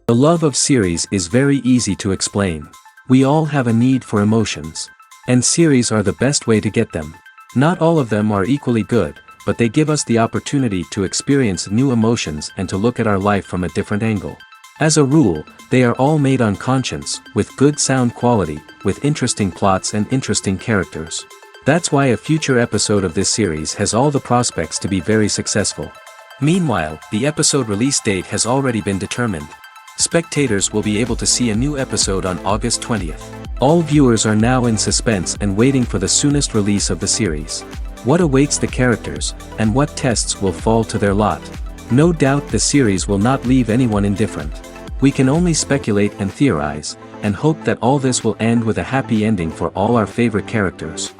The love of series is very easy to explain. We all have a need for emotions. And series are the best way to get them. Not all of them are equally good, but they give us the opportunity to experience new emotions and to look at our life from a different angle. As a rule, they are all made on conscience, with good sound quality, with interesting plots and interesting characters. That's why a future episode of this series has all the prospects to be very successful. Meanwhile, the episode release date has already been determined. Spectators will be able to see a new episode on August 20th. All viewers are now in suspense and waiting for the soonest release of the series. What awaits the characters, and what tests will fall to their lot? No doubt the series will not leave anyone indifferent. We can only speculate and theorize, and hope that all this will end with a happy ending for all our favorite characters.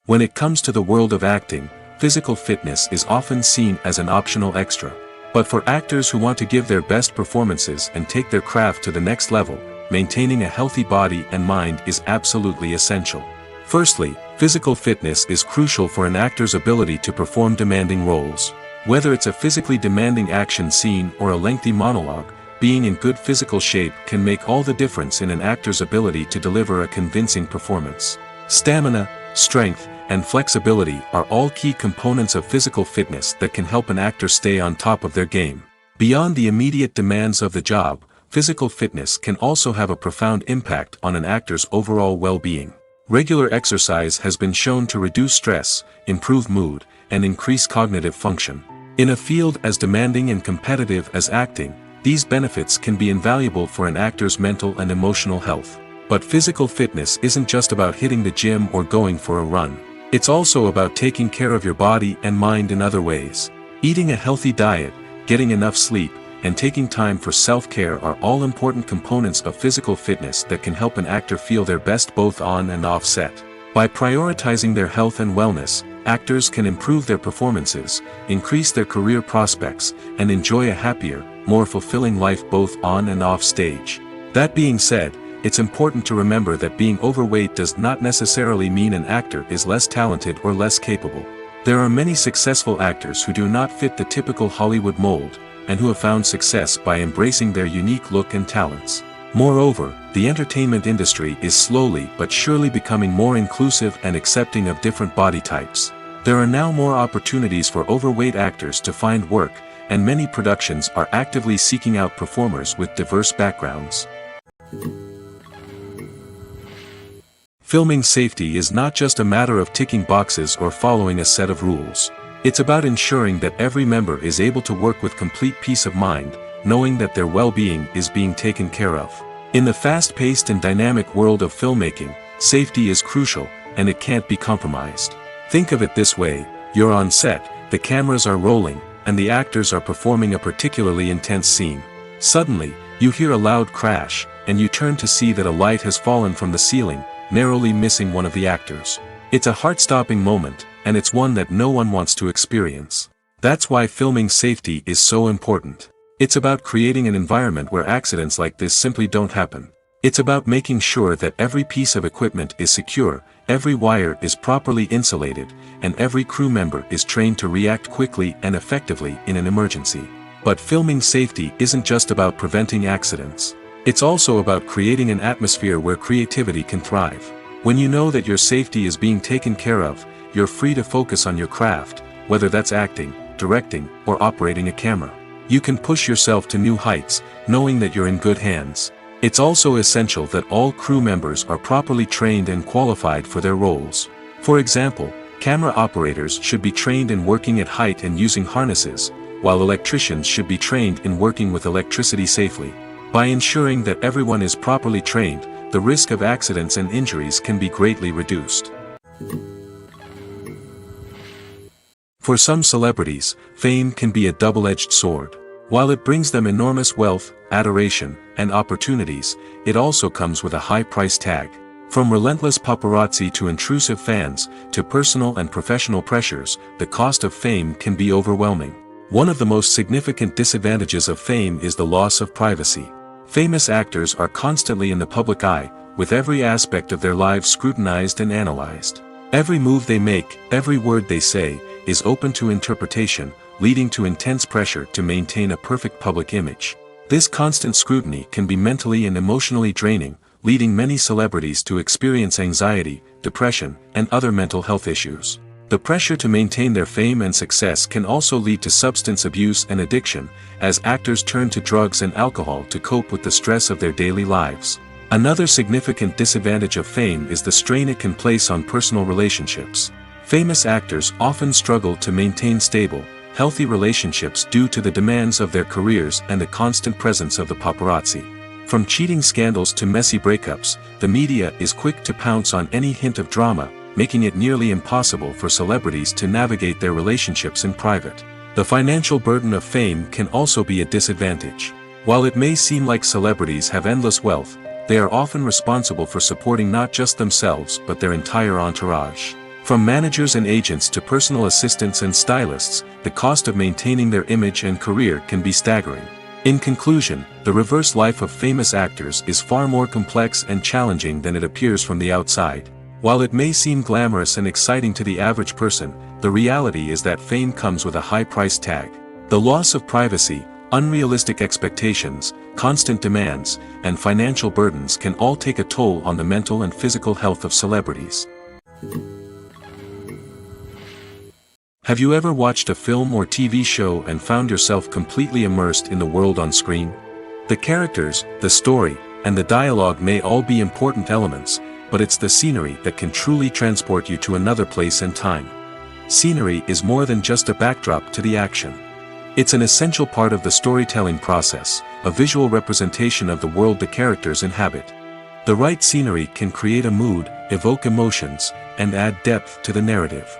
When it comes to the world of acting, physical fitness is often seen as an optional extra. But for actors who want to give their best performances and take their craft to the next level, maintaining a healthy body and mind is absolutely essential. Firstly, physical fitness is crucial for an actor's ability to perform demanding roles. Whether it's a physically demanding action scene or a lengthy monologue, being in good physical shape can make all the difference in an actor's ability to deliver a convincing performance. Stamina, strength, and flexibility are all key components of physical fitness that can help an actor stay on top of their game. Beyond the immediate demands of the job, physical fitness can also have a profound impact on an actor's overall well-being. Regular exercise has been shown to reduce stress, improve mood, and increase cognitive function. In a field as demanding and competitive as acting, these benefits can be invaluable for an actor's mental and emotional health. But physical fitness isn't just about hitting the gym or going for a run. It's also about taking care of your body and mind in other ways. Eating a healthy diet, getting enough sleep, and taking time for self-care are all important components of physical fitness that can help an actor feel their best both on and off set. By prioritizing their health and wellness, actors can improve their performances, increase their career prospects, and enjoy a happier, more fulfilling life both on and off stage. That being said, it's important to remember that being overweight does not necessarily mean an actor is less talented or less capable. There are many successful actors who do not fit the typical Hollywood mold, and who have found success by embracing their unique look and talents. Moreover, the entertainment industry is slowly but surely becoming more inclusive and accepting of different body types. There are now more opportunities for overweight actors to find work, and many productions are actively seeking out performers with diverse backgrounds. Filming safety is not just a matter of ticking boxes or following a set of rules. It's about ensuring that every member is able to work with complete peace of mind, knowing that their well-being is being taken care of. In the fast-paced and dynamic world of filmmaking, safety is crucial, and it can't be compromised. Think of it this way: you're on set, the cameras are rolling, and the actors are performing a particularly intense scene. Suddenly, you hear a loud crash, and you turn to see that a light has fallen from the ceiling, narrowly missing one of the actors. It's a heart-stopping moment, and it's one that no one wants to experience. That's why filming safety is so important. It's about creating an environment where accidents like this simply don't happen. It's about making sure that every piece of equipment is secure, every wire is properly insulated, and every crew member is trained to react quickly and effectively in an emergency. But filming safety isn't just about preventing accidents. It's also about creating an atmosphere where creativity can thrive. When you know that your safety is being taken care of, you're free to focus on your craft, whether that's acting, directing, or operating a camera. You can push yourself to new heights, knowing that you're in good hands. It's also essential that all crew members are properly trained and qualified for their roles. For example, camera operators should be trained in working at height and using harnesses, while electricians should be trained in working with electricity safely. By ensuring that everyone is properly trained, the risk of accidents and injuries can be greatly reduced. For some celebrities, fame can be a double-edged sword. While it brings them enormous wealth, adoration, and opportunities, it also comes with a high price tag. From relentless paparazzi to intrusive fans, to personal and professional pressures, the cost of fame can be overwhelming. One of the most significant disadvantages of fame is the loss of privacy. Famous actors are constantly in the public eye, with every aspect of their lives scrutinized and analyzed. Every move they make, every word they say, is open to interpretation, leading to intense pressure to maintain a perfect public image. This constant scrutiny can be mentally and emotionally draining, leading many celebrities to experience anxiety, depression, and other mental health issues. The pressure to maintain their fame and success can also lead to substance abuse and addiction, as actors turn to drugs and alcohol to cope with the stress of their daily lives. Another significant disadvantage of fame is the strain it can place on personal relationships. Famous actors often struggle to maintain stable, healthy relationships due to the demands of their careers and the constant presence of the paparazzi. From cheating scandals to messy breakups, the media is quick to pounce on any hint of drama, making it nearly impossible for celebrities to navigate their relationships in private. The financial burden of fame can also be a disadvantage. While it may seem like celebrities have endless wealth, they are often responsible for supporting not just themselves but their entire entourage. From managers and agents to personal assistants and stylists, the cost of maintaining their image and career can be staggering. In conclusion, the reverse life of famous actors is far more complex and challenging than it appears from the outside. While it may seem glamorous and exciting to the average person, the reality is that fame comes with a high price tag. The loss of privacy, unrealistic expectations, constant demands, and financial burdens can all take a toll on the mental and physical health of celebrities. Have you ever watched a film or TV show and found yourself completely immersed in the world on screen? The characters, the story, and the dialogue may all be important elements, but it's the scenery that can truly transport you to another place and time. Scenery is more than just a backdrop to the action. It's an essential part of the storytelling process, a visual representation of the world the characters inhabit. The right scenery can create a mood, evoke emotions, and add depth to the narrative.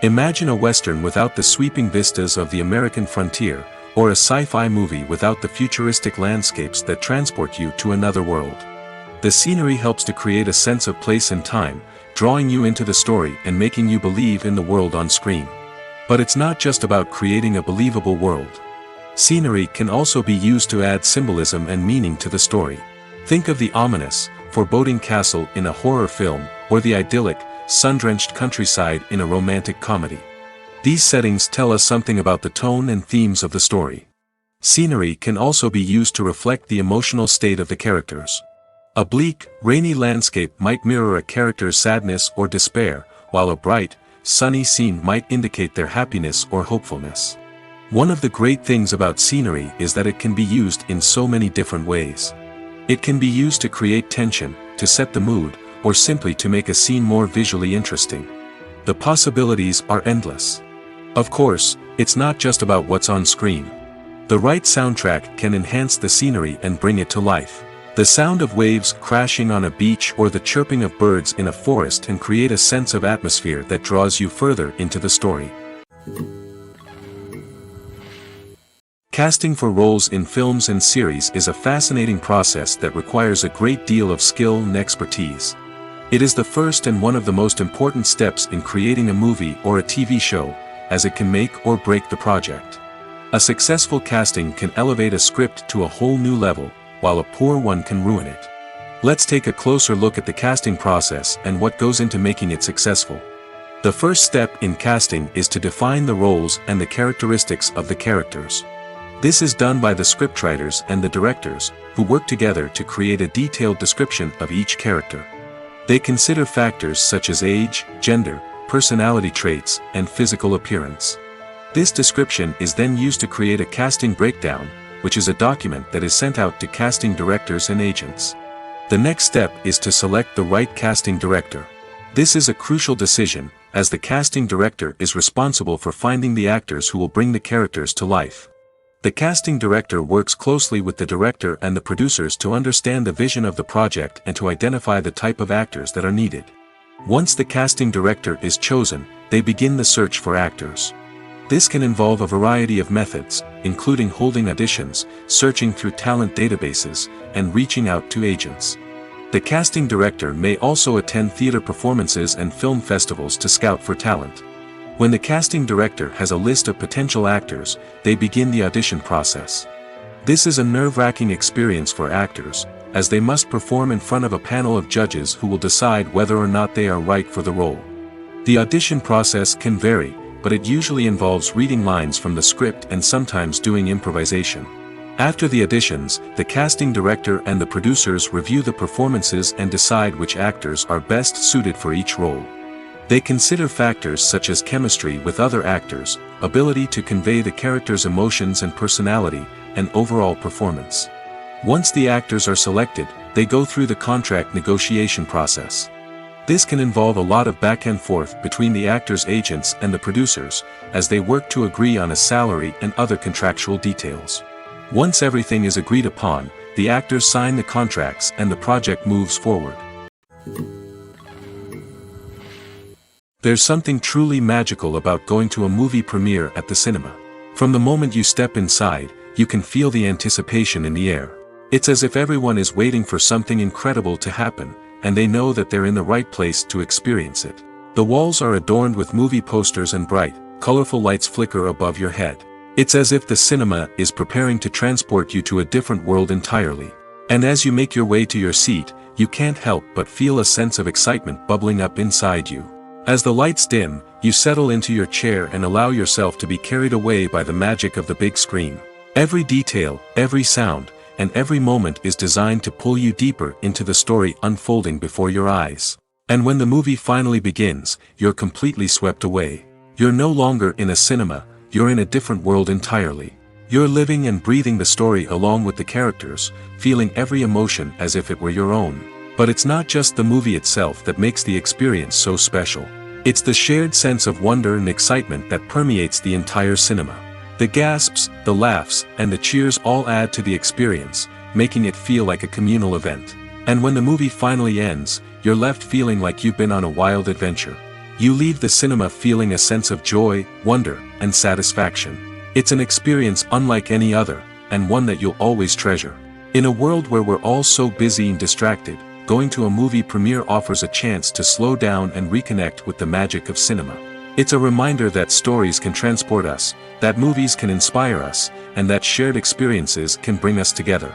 Imagine a Western without the sweeping vistas of the American frontier, or a sci-fi movie without the futuristic landscapes that transport you to another world. The scenery helps to create a sense of place and time, drawing you into the story and making you believe in the world on screen. But it's not just about creating a believable world. Scenery can also be used to add symbolism and meaning to the story. Think of the ominous, foreboding castle in a horror film, or the idyllic, sun-drenched countryside in a romantic comedy. These settings tell us something about the tone and themes of the story. Scenery can also be used to reflect the emotional state of the characters. A bleak, rainy landscape might mirror a character's sadness or despair, while a bright, sunny scene might indicate their happiness or hopefulness. One of the great things about scenery is that it can be used in so many different ways. It can be used to create tension, to set the mood, or simply to make a scene more visually interesting. The possibilities are endless. Of course, it's not just about what's on screen. The right soundtrack can enhance the scenery and bring it to life. The sound of waves crashing on a beach or the chirping of birds in a forest can create a sense of atmosphere that draws you further into the story. Casting for roles in films and series is a fascinating process that requires a great deal of skill and expertise. It is the first and one of the most important steps in creating a movie or a TV show, as it can make or break the project. A successful casting can elevate a script to a whole new level, while a poor one can ruin it. Let's take a closer look at the casting process and what goes into making it successful. The first step in casting is to define the roles and the characteristics of the characters. This is done by the scriptwriters and the directors, who work together to create a detailed description of each character. They consider factors such as age, gender, personality traits, and physical appearance. This description is then used to create a casting breakdown, which is a document that is sent out to casting directors and agents. The next step is to select the right casting director. This is a crucial decision, as the casting director is responsible for finding the actors who will bring the characters to life. The casting director works closely with the director and the producers to understand the vision of the project and to identify the type of actors that are needed. Once the casting director is chosen, they begin the search for actors. This can involve a variety of methods, including holding auditions, searching through talent databases, and reaching out to agents. The casting director may also attend theater performances and film festivals to scout for talent. When the casting director has a list of potential actors, they begin the audition process. This is a nerve-wracking experience for actors, as they must perform in front of a panel of judges who will decide whether or not they are right for the role. The audition process can vary, but it usually involves reading lines from the script and sometimes doing improvisation. After the auditions, the casting director and the producers review the performances and decide which actors are best suited for each role. They consider factors such as chemistry with other actors, ability to convey the character's emotions and personality, and overall performance. Once the actors are selected, they go through the contract negotiation process. This can involve a lot of back and forth between the actors' agents and the producers, as they work to agree on a salary and other contractual details. Once everything is agreed upon, the actors sign the contracts and the project moves forward. There's something truly magical about going to a movie premiere at the cinema. From the moment you step inside, you can feel the anticipation in the air. It's as if everyone is waiting for something incredible to happen, and they know that they're in the right place to experience it. The walls are adorned with movie posters and bright, colorful lights flicker above your head. It's as if the cinema is preparing to transport you to a different world entirely. And as you make your way to your seat, you can't help but feel a sense of excitement bubbling up inside you. As the lights dim, you settle into your chair and allow yourself to be carried away by the magic of the big screen. Every detail, every sound, and every moment is designed to pull you deeper into the story unfolding before your eyes. And when the movie finally begins, you're completely swept away. You're no longer in a cinema, you're in a different world entirely. You're living and breathing the story along with the characters, feeling every emotion as if it were your own. But it's not just the movie itself that makes the experience so special. It's the shared sense of wonder and excitement that permeates the entire cinema. The gasps, the laughs, and the cheers all add to the experience, making it feel like a communal event. And when the movie finally ends, you're left feeling like you've been on a wild adventure. You leave the cinema feeling a sense of joy, wonder, and satisfaction. It's an experience unlike any other, and one that you'll always treasure. In a world where we're all so busy and distracted, going to a movie premiere offers a chance to slow down and reconnect with the magic of cinema. It's a reminder that stories can transport us, that movies can inspire us, and that shared experiences can bring us together.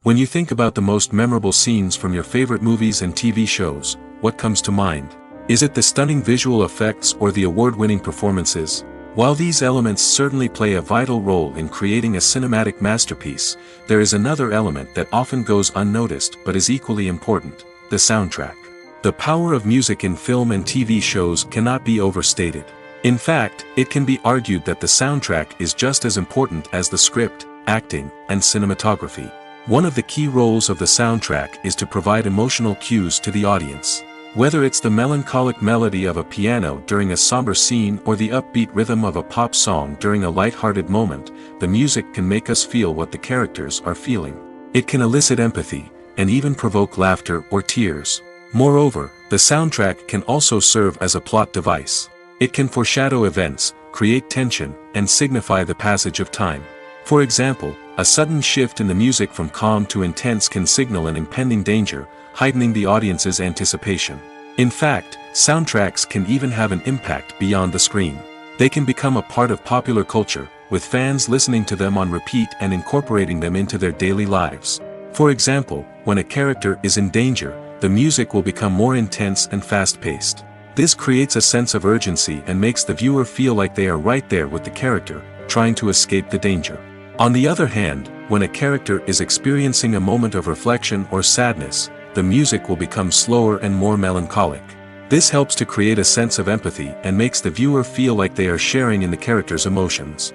When you think about the most memorable scenes from your favorite movies and TV shows, what comes to mind? Is it the stunning visual effects or the award-winning performances? While these elements certainly play a vital role in creating a cinematic masterpiece, there is another element that often goes unnoticed but is equally important: the soundtrack. The power of music in film and TV shows cannot be overstated. In fact, it can be argued that the soundtrack is just as important as the script, acting, and cinematography. One of the key roles of the soundtrack is to provide emotional cues to the audience. Whether it's the melancholic melody of a piano during a somber scene or the upbeat rhythm of a pop song during a light-hearted moment, the music can make us feel what the characters are feeling. It can elicit empathy, and even provoke laughter or tears. Moreover, the soundtrack can also serve as a plot device. It can foreshadow events, create tension, and signify the passage of time. For example, a sudden shift in the music from calm to intense can signal an impending danger, heightening the audience's anticipation. In fact, soundtracks can even have an impact beyond the screen. They can become a part of popular culture, with fans listening to them on repeat and incorporating them into their daily lives. For example, when a character is in danger, the music will become more intense and fast-paced. This creates a sense of urgency and makes the viewer feel like they are right there with the character, trying to escape the danger. On the other hand, when a character is experiencing a moment of reflection or sadness, the music will become slower and more melancholic. This helps to create a sense of empathy and makes the viewer feel like they are sharing in the character's emotions.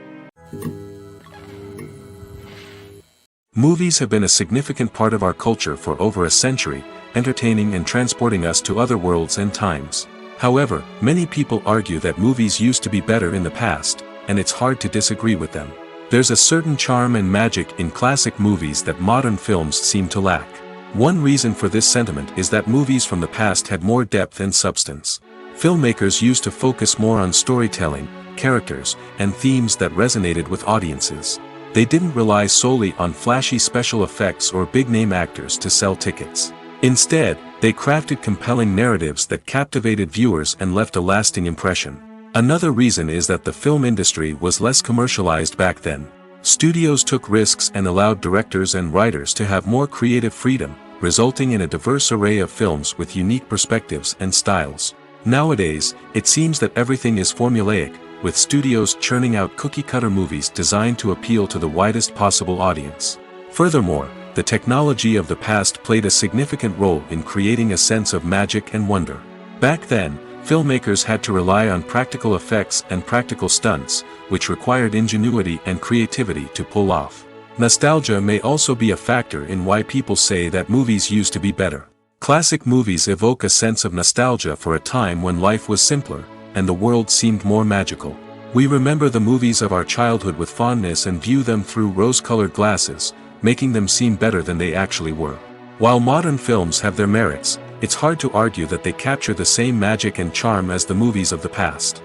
Movies have been a significant part of our culture for over a century, entertaining and transporting us to other worlds and times. However, many people argue that movies used to be better in the past, and it's hard to disagree with them. There's a certain charm and magic in classic movies that modern films seem to lack. One reason for this sentiment is that movies from the past had more depth and substance. Filmmakers used to focus more on storytelling, characters, and themes that resonated with audiences. They didn't rely solely on flashy special effects or big-name actors to sell tickets. Instead, they crafted compelling narratives that captivated viewers and left a lasting impression. Another reason is that the film industry was less commercialized back then. Studios took risks and allowed directors and writers to have more creative freedom, resulting in a diverse array of films with unique perspectives and styles. Nowadays, it seems that everything is formulaic, with studios churning out cookie-cutter movies designed to appeal to the widest possible audience. Furthermore, the technology of the past played a significant role in creating a sense of magic and wonder. Back then, filmmakers had to rely on practical effects and practical stunts, which required ingenuity and creativity to pull off. Nostalgia may also be a factor in why people say that movies used to be better. Classic movies evoke a sense of nostalgia for a time when life was simpler, and the world seemed more magical. We remember the movies of our childhood with fondness and view them through rose-colored glasses, making them seem better than they actually were. While modern films have their merits, it's hard to argue that they capture the same magic and charm as the movies of the past.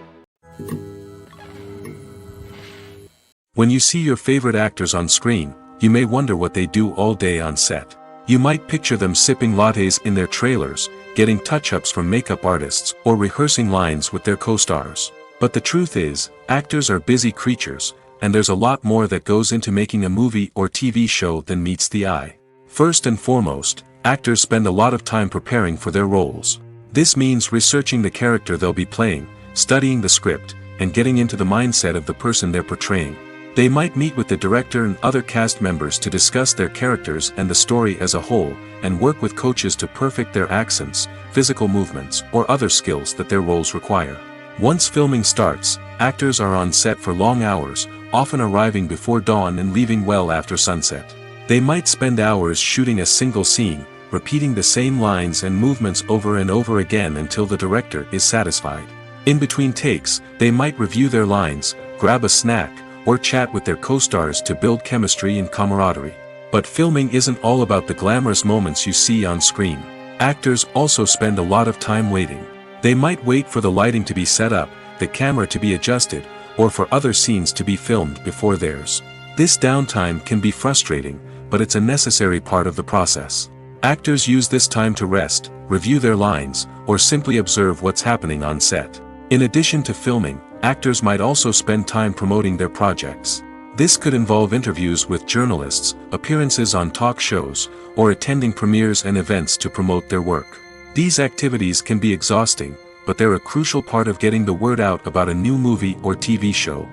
When you see your favorite actors on screen, you may wonder what they do all day on set. You might picture them sipping lattes in their trailers, getting touch-ups from makeup artists, or rehearsing lines with their co-stars. But the truth is, actors are busy creatures, and there's a lot more that goes into making a movie or TV show than meets the eye. First and foremost, actors spend a lot of time preparing for their roles. This means researching the character they'll be playing, studying the script, and getting into the mindset of the person they're portraying. They might meet with the director and other cast members to discuss their characters and the story as a whole, and work with coaches to perfect their accents, physical movements, or other skills that their roles require. Once filming starts, actors are on set for long hours, often arriving before dawn and leaving well after sunset. They might spend hours shooting a single scene, repeating the same lines and movements over and over again until the director is satisfied. In between takes, they might review their lines, grab a snack, or chat with their co-stars to build chemistry and camaraderie. But filming isn't all about the glamorous moments you see on screen. Actors also spend a lot of time waiting. They might wait for the lighting to be set up, the camera to be adjusted, or for other scenes to be filmed before theirs. This downtime can be frustrating, but it's a necessary part of the process. Actors use this time to rest, review their lines, or simply observe what's happening on set. In addition to filming, actors might also spend time promoting their projects. This could involve interviews with journalists, appearances on talk shows, or attending premieres and events to promote their work. These activities can be exhausting, but they're a crucial part of getting the word out about a new movie or TV show.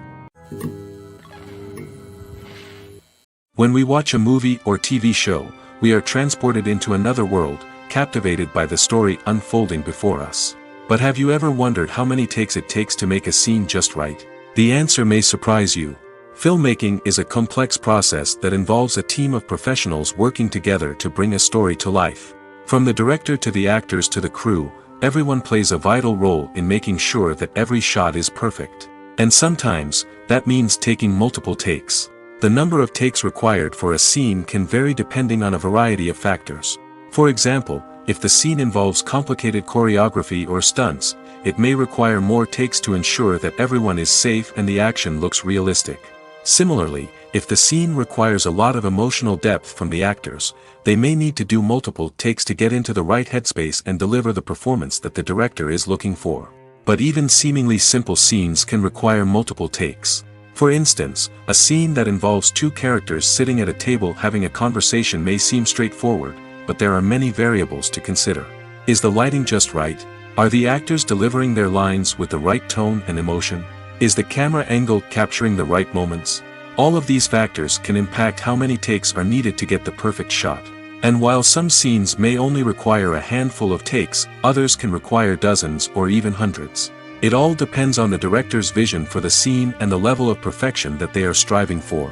When we watch a movie or TV show, we are transported into another world, captivated by the story unfolding before us. But have you ever wondered how many takes it takes to make a scene just right? The answer may surprise you. Filmmaking is a complex process that involves a team of professionals working together to bring a story to life. From the director to the actors to the crew, everyone plays a vital role in making sure that every shot is perfect. And sometimes, that means taking multiple takes. The number of takes required for a scene can vary depending on a variety of factors. For example, if the scene involves complicated choreography or stunts, it may require more takes to ensure that everyone is safe and the action looks realistic. Similarly, if the scene requires a lot of emotional depth from the actors, they may need to do multiple takes to get into the right headspace and deliver the performance that the director is looking for. But even seemingly simple scenes can require multiple takes. For instance, a scene that involves two characters sitting at a table having a conversation may seem straightforward, but there are many variables to consider. Is the lighting just right? Are the actors delivering their lines with the right tone and emotion? Is the camera angle capturing the right moments? All of these factors can impact how many takes are needed to get the perfect shot. And while some scenes may only require a handful of takes, others can require dozens or even hundreds. It all depends on the director's vision for the scene and the level of perfection that they are striving for.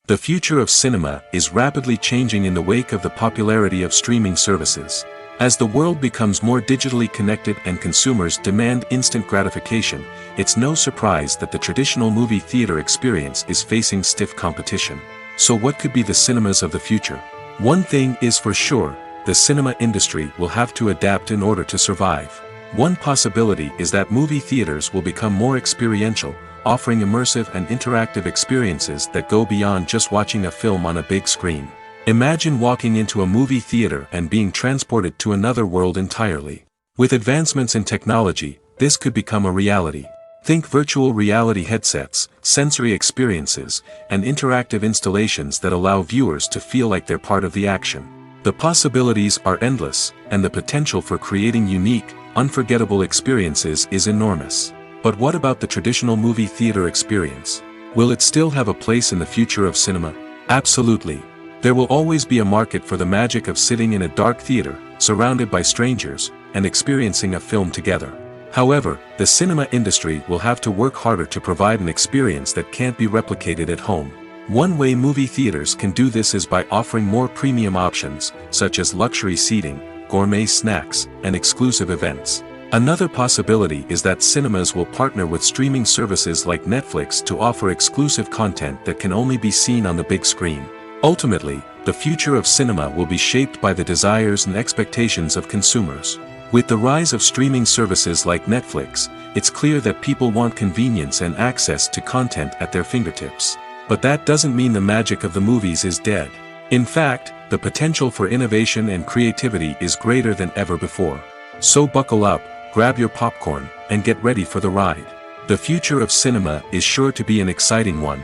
The future of cinema is rapidly changing in the wake of the popularity of streaming services. As the world becomes more digitally connected and consumers demand instant gratification, it's no surprise that the traditional movie theater experience is facing stiff competition. So what could be the cinemas of the future? One thing is for sure, the cinema industry will have to adapt in order to survive. One possibility is that movie theaters will become more experiential, offering immersive and interactive experiences that go beyond just watching a film on a big screen. Imagine walking into a movie theater and being transported to another world entirely. With advancements in technology, this could become a reality. Think virtual reality headsets, sensory experiences, and interactive installations that allow viewers to feel like they're part of the action. The possibilities are endless, and the potential for creating unique, unforgettable experiences is enormous. But what about the traditional movie theater experience? Will it still have a place in the future of cinema? Absolutely. There will always be a market for the magic of sitting in a dark theater, surrounded by strangers, and experiencing a film together. However, the cinema industry will have to work harder to provide an experience that can't be replicated at home. One way movie theaters can do this is by offering more premium options, such as luxury seating, gourmet snacks, and exclusive events. Another possibility is that cinemas will partner with streaming services like Netflix to offer exclusive content that can only be seen on the big screen. Ultimately, the future of cinema will be shaped by the desires and expectations of consumers. With the rise of streaming services like Netflix, it's clear that people want convenience and access to content at their fingertips. But that doesn't mean the magic of the movies is dead. In fact, the potential for innovation and creativity is greater than ever before. So buckle up, grab your popcorn, and get ready for the ride. The future of cinema is sure to be an exciting one.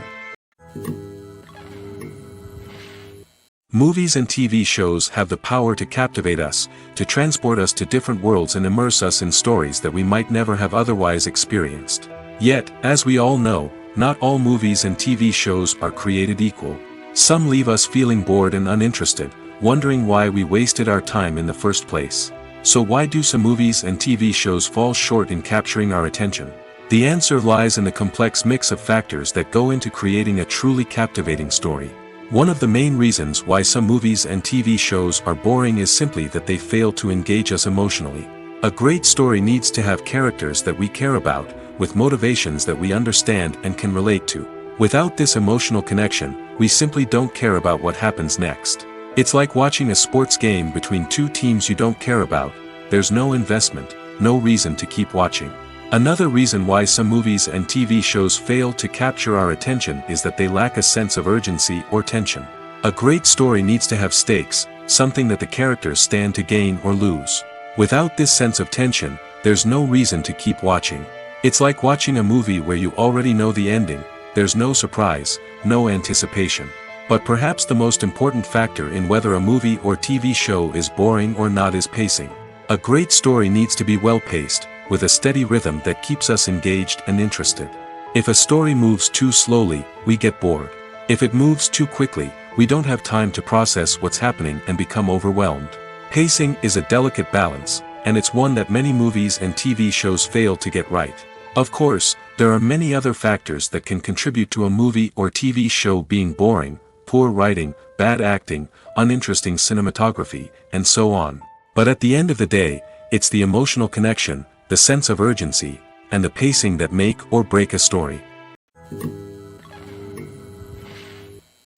Movies and TV shows have the power to captivate us, to transport us to different worlds and immerse us in stories that we might never have otherwise experienced. Yet, as we all know, not all movies and TV shows are created equal. Some leave us feeling bored and uninterested, wondering why we wasted our time in the first place. So why do some movies and TV shows fall short in capturing our attention? The answer lies in the complex mix of factors that go into creating a truly captivating story. One of the main reasons why some movies and TV shows are boring is simply that they fail to engage us emotionally. A great story needs to have characters that we care about, with motivations that we understand and can relate to. Without this emotional connection, we simply don't care about what happens next. It's like watching a sports game between two teams you don't care about. There's no investment, no reason to keep watching. Another reason why some movies and TV shows fail to capture our attention is that they lack a sense of urgency or tension. A great story needs to have stakes, something that the characters stand to gain or lose. Without this sense of tension, there's no reason to keep watching. It's like watching a movie where you already know the ending. There's no surprise, no anticipation. But perhaps the most important factor in whether a movie or TV show is boring or not is pacing. A great story needs to be well-paced, with a steady rhythm that keeps us engaged and interested. If a story moves too slowly, we get bored. If it moves too quickly, we don't have time to process what's happening and become overwhelmed. Pacing is a delicate balance, and it's one that many movies and TV shows fail to get right. Of course, there are many other factors that can contribute to a movie or TV show being boring: poor writing, bad acting, uninteresting cinematography, and so on. But at the end of the day, it's the emotional connection, the sense of urgency, and the pacing that make or break a story.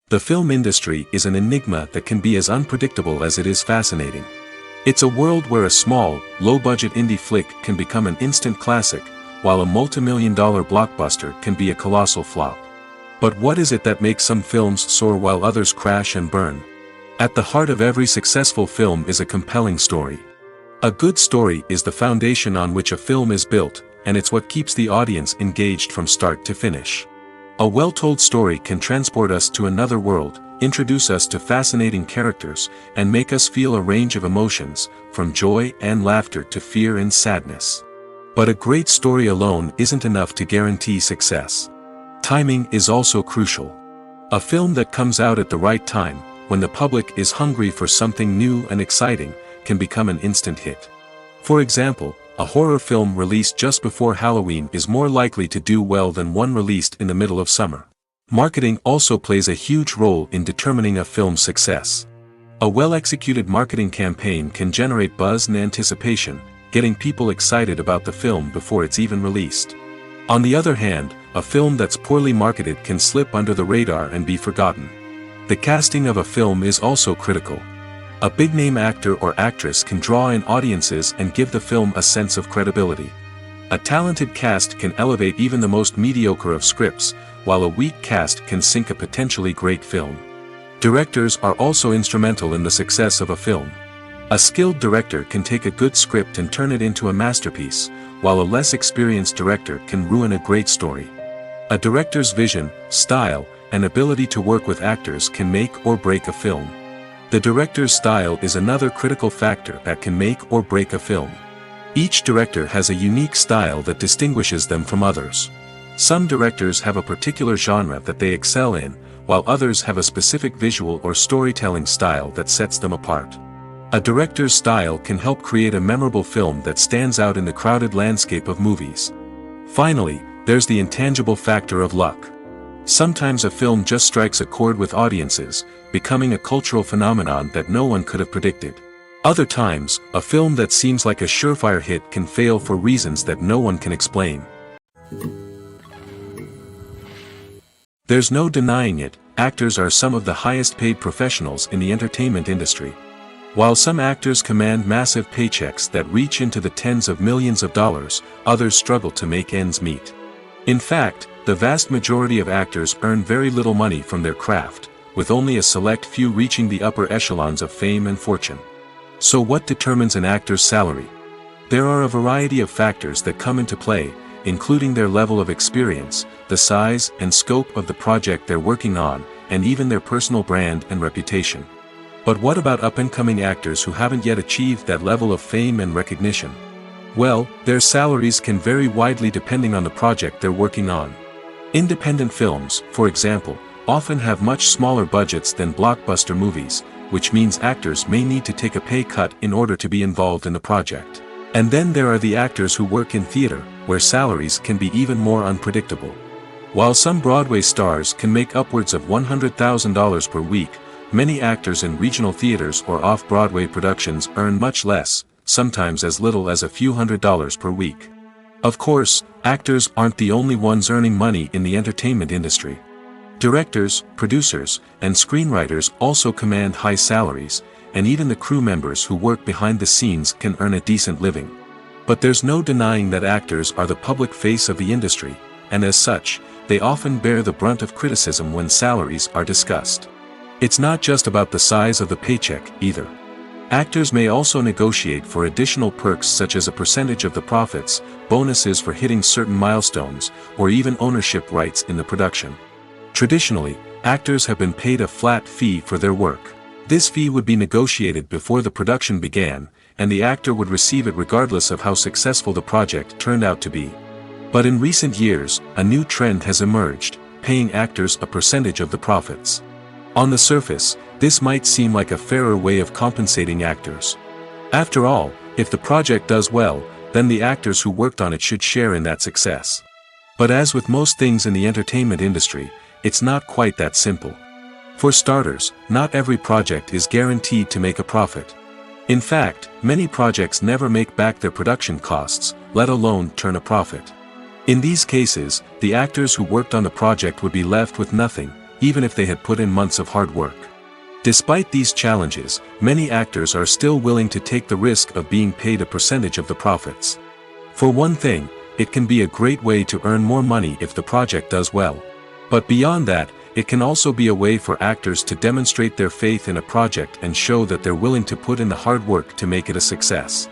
The film industry is an enigma that can be as unpredictable as it is fascinating. It's a world where a small, low-budget indie flick can become an instant classic, while a multi-million-dollar blockbuster can be a colossal flop. But what is it that makes some films soar while others crash and burn? At the heart of every successful film is a compelling story. A good story is the foundation on which a film is built, and it's what keeps the audience engaged from start to finish. A well-told story can transport us to another world, introduce us to fascinating characters, and make us feel a range of emotions, from joy and laughter to fear and sadness. But a great story alone isn't enough to guarantee success. Timing is also crucial. A film that comes out at the right time, when the public is hungry for something new and exciting, can become an instant hit. For example, a horror film released just before Halloween is more likely to do well than one released in the middle of summer. Marketing also plays a huge role in determining a film's success. A well-executed marketing campaign can generate buzz and anticipation, getting people excited about the film before it's even released. On the other hand, a film that's poorly marketed can slip under the radar and be forgotten. The casting of a film is also critical. A big-name actor or actress can draw in audiences and give the film a sense of credibility. A talented cast can elevate even the most mediocre of scripts, while a weak cast can sink a potentially great film. Directors are also instrumental in the success of a film. A skilled director can take a good script and turn it into a masterpiece, while a less experienced director can ruin a great story. A director's vision, style, and ability to work with actors can make or break a film. The director's style is another critical factor that can make or break a film. Each director has a unique style that distinguishes them from others. Some directors have a particular genre that they excel in, while others have a specific visual or storytelling style that sets them apart. A director's style can help create a memorable film that stands out in the crowded landscape of movies. Finally, there's the intangible factor of luck. Sometimes a film just strikes a chord with audiences, becoming a cultural phenomenon that no one could have predicted. Other times, a film that seems like a surefire hit can fail for reasons that no one can explain. There's no denying it, actors are some of the highest paid professionals in the entertainment industry. While some actors command massive paychecks that reach into the tens of millions of dollars, others struggle to make ends meet. In fact, the vast majority of actors earn very little money from their craft, with only a select few reaching the upper echelons of fame and fortune. So what determines an actor's salary? There are a variety of factors that come into play, including their level of experience, the size and scope of the project they're working on, and even their personal brand and reputation. But what about up-and-coming actors who haven't yet achieved that level of fame and recognition? Well, their salaries can vary widely depending on the project they're working on. Independent films, for example, often have much smaller budgets than blockbuster movies, which means actors may need to take a pay cut in order to be involved in the project. And then there are the actors who work in theater, where salaries can be even more unpredictable. While some Broadway stars can make upwards of $100,000 per week, many actors in regional theaters or off-Broadway productions earn much less, sometimes as little as a few $100s per week. Of course, actors aren't the only ones earning money in the entertainment industry. Directors, producers, and screenwriters also command high salaries, and even the crew members who work behind the scenes can earn a decent living. But there's no denying that actors are the public face of the industry, and as such, they often bear the brunt of criticism when salaries are discussed. It's not just about the size of the paycheck, either. Actors may also negotiate for additional perks such as a percentage of the profits, bonuses for hitting certain milestones, or even ownership rights in the production. Traditionally, actors have been paid a flat fee for their work. This fee would be negotiated before the production began, and the actor would receive it regardless of how successful the project turned out to be. But in recent years, a new trend has emerged, paying actors a percentage of the profits. On the surface, this might seem like a fairer way of compensating actors. After all, if the project does well, then the actors who worked on it should share in that success. But as with most things in the entertainment industry, it's not quite that simple. For starters, not every project is guaranteed to make a profit. In fact, many projects never make back their production costs, let alone turn a profit. In these cases, the actors who worked on the project would be left with nothing, even if they had put in months of hard work. Despite these challenges, many actors are still willing to take the risk of being paid a percentage of the profits. For one thing, it can be a great way to earn more money if the project does well. But beyond that, it can also be a way for actors to demonstrate their faith in a project and show that they're willing to put in the hard work to make it a success.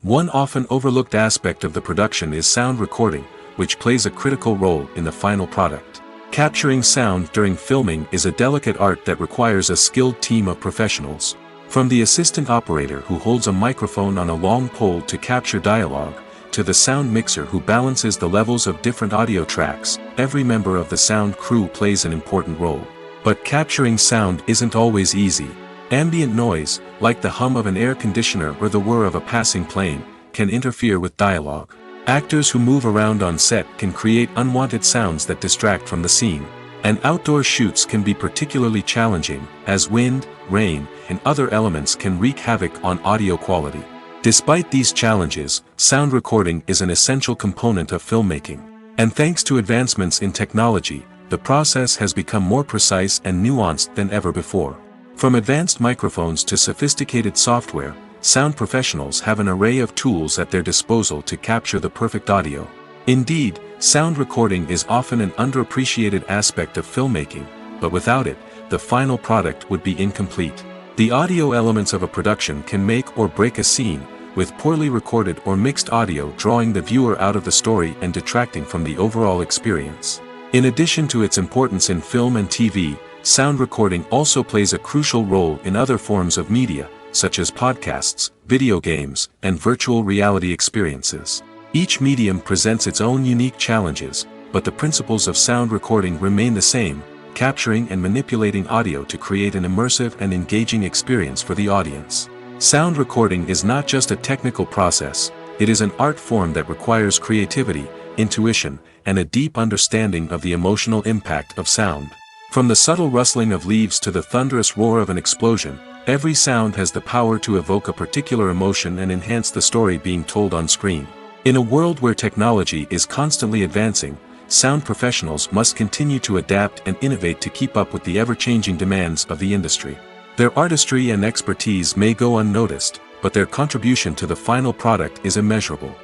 One often overlooked aspect of the production is sound recording, which plays a critical role in the final product. Capturing sound during filming is a delicate art that requires a skilled team of professionals. From the assistant operator who holds a microphone on a long pole to capture dialogue, to the sound mixer who balances the levels of different audio tracks, every member of the sound crew plays an important role. But capturing sound isn't always easy. Ambient noise, like the hum of an air conditioner or the whir of a passing plane, can interfere with dialogue. Actors who move around on set can create unwanted sounds that distract from the scene. And outdoor shoots can be particularly challenging, as wind, rain, and other elements can wreak havoc on audio quality. Despite these challenges, sound recording is an essential component of filmmaking. And thanks to advancements in technology, the process has become more precise and nuanced than ever before. From advanced microphones to sophisticated software, sound professionals have an array of tools at their disposal to capture the perfect audio. Indeed, sound recording is often an underappreciated aspect of filmmaking, but without it, the final product would be incomplete. The audio elements of a production can make or break a scene, with poorly recorded or mixed audio drawing the viewer out of the story and detracting from the overall experience. In addition to its importance in film and TV, sound recording also plays a crucial role in other forms of media, such as podcasts, video games, and virtual reality experiences. Each medium presents its own unique challenges, but the principles of sound recording remain the same, capturing and manipulating audio to create an immersive and engaging experience for the audience. Sound recording is not just a technical process, it is an art form that requires creativity, intuition, and a deep understanding of the emotional impact of sound. From the subtle rustling of leaves to the thunderous roar of an explosion, every sound has the power to evoke a particular emotion and enhance the story being told on screen. In a world where technology is constantly advancing, sound professionals must continue to adapt and innovate to keep up with the ever-changing demands of the industry. Their artistry and expertise may go unnoticed, but their contribution to the final product is immeasurable.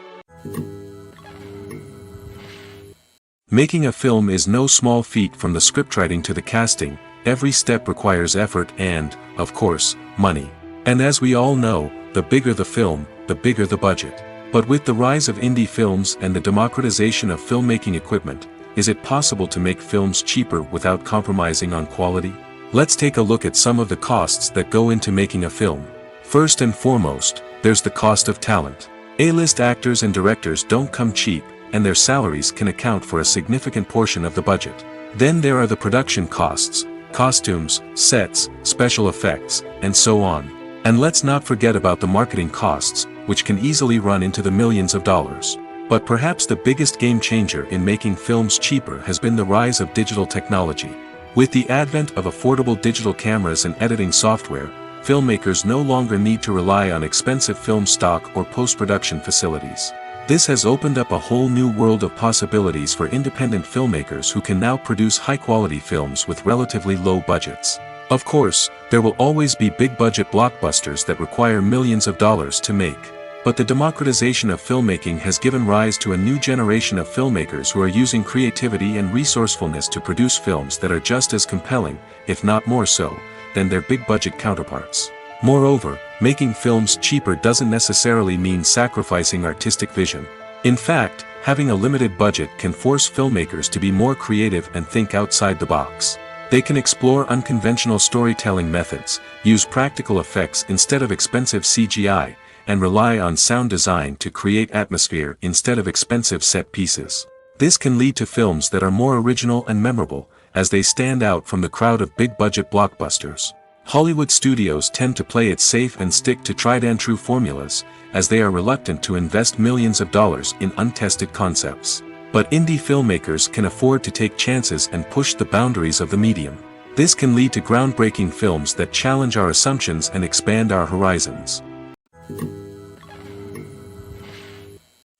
Making a film is no small feat. From the scriptwriting to the casting, every step requires effort and, of course, money. And as we all know, the bigger the film, the bigger the budget. But with the rise of indie films and the democratization of filmmaking equipment, is it possible to make films cheaper without compromising on quality? Let's take a look at some of the costs that go into making a film. First and foremost, there's the cost of talent. A-list actors and directors don't come cheap, and their salaries can account for a significant portion of the budget. Then there are the production costs, costumes, sets, special effects, and so on. And let's not forget about the marketing costs, which can easily run into the millions of dollars. But perhaps the biggest game changer in making films cheaper has been the rise of digital technology. With the advent of affordable digital cameras and editing software, filmmakers no longer need to rely on expensive film stock or post-production facilities. This has opened up a whole new world of possibilities for independent filmmakers who can now produce high-quality films with relatively low budgets. Of course, there will always be big-budget blockbusters that require millions of dollars to make. But the democratization of filmmaking has given rise to a new generation of filmmakers who are using creativity and resourcefulness to produce films that are just as compelling, if not more so, than their big-budget counterparts. Moreover, making films cheaper doesn't necessarily mean sacrificing artistic vision. In fact, having a limited budget can force filmmakers to be more creative and think outside the box. They can explore unconventional storytelling methods, use practical effects instead of expensive CGI, and rely on sound design to create atmosphere instead of expensive set pieces. This can lead to films that are more original and memorable, as they stand out from the crowd of big-budget blockbusters. Hollywood studios tend to play it safe and stick to tried-and-true formulas, as they are reluctant to invest millions of dollars in untested concepts. But indie filmmakers can afford to take chances and push the boundaries of the medium. This can lead to groundbreaking films that challenge our assumptions and expand our horizons.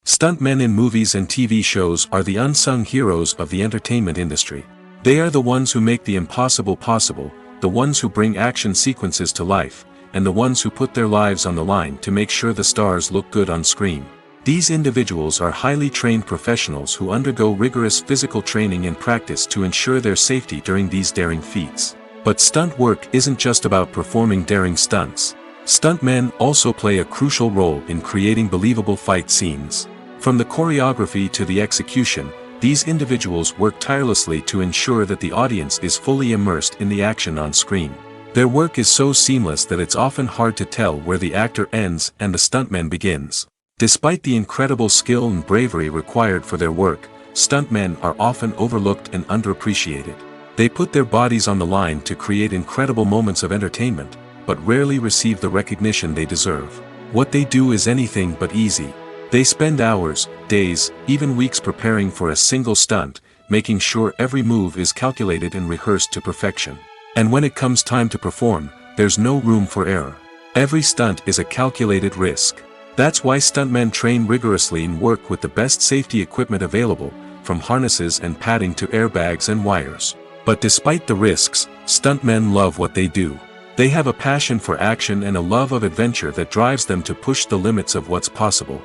Stuntmen in movies and TV shows are the unsung heroes of the entertainment industry. They are the ones who make the impossible possible, the ones who bring action sequences to life, and the ones who put their lives on the line to make sure the stars look good on screen. These individuals are highly trained professionals who undergo rigorous physical training and practice to ensure their safety during these daring feats. But stunt work isn't just about performing daring stunts. Stuntmen also play a crucial role in creating believable fight scenes. From the choreography to the execution, these individuals work tirelessly to ensure that the audience is fully immersed in the action on screen. Their work is so seamless that it's often hard to tell where the actor ends and the stuntman begins. Despite the incredible skill and bravery required for their work, stuntmen are often overlooked and underappreciated. They put their bodies on the line to create incredible moments of entertainment, but rarely receive the recognition they deserve. What they do is anything but easy. They spend hours, days, even weeks preparing for a single stunt, making sure every move is calculated and rehearsed to perfection. And when it comes time to perform, there's no room for error. Every stunt is a calculated risk. That's why stuntmen train rigorously and work with the best safety equipment available, from harnesses and padding to airbags and wires. But despite the risks, stuntmen love what they do. They have a passion for action and a love of adventure that drives them to push the limits of what's possible.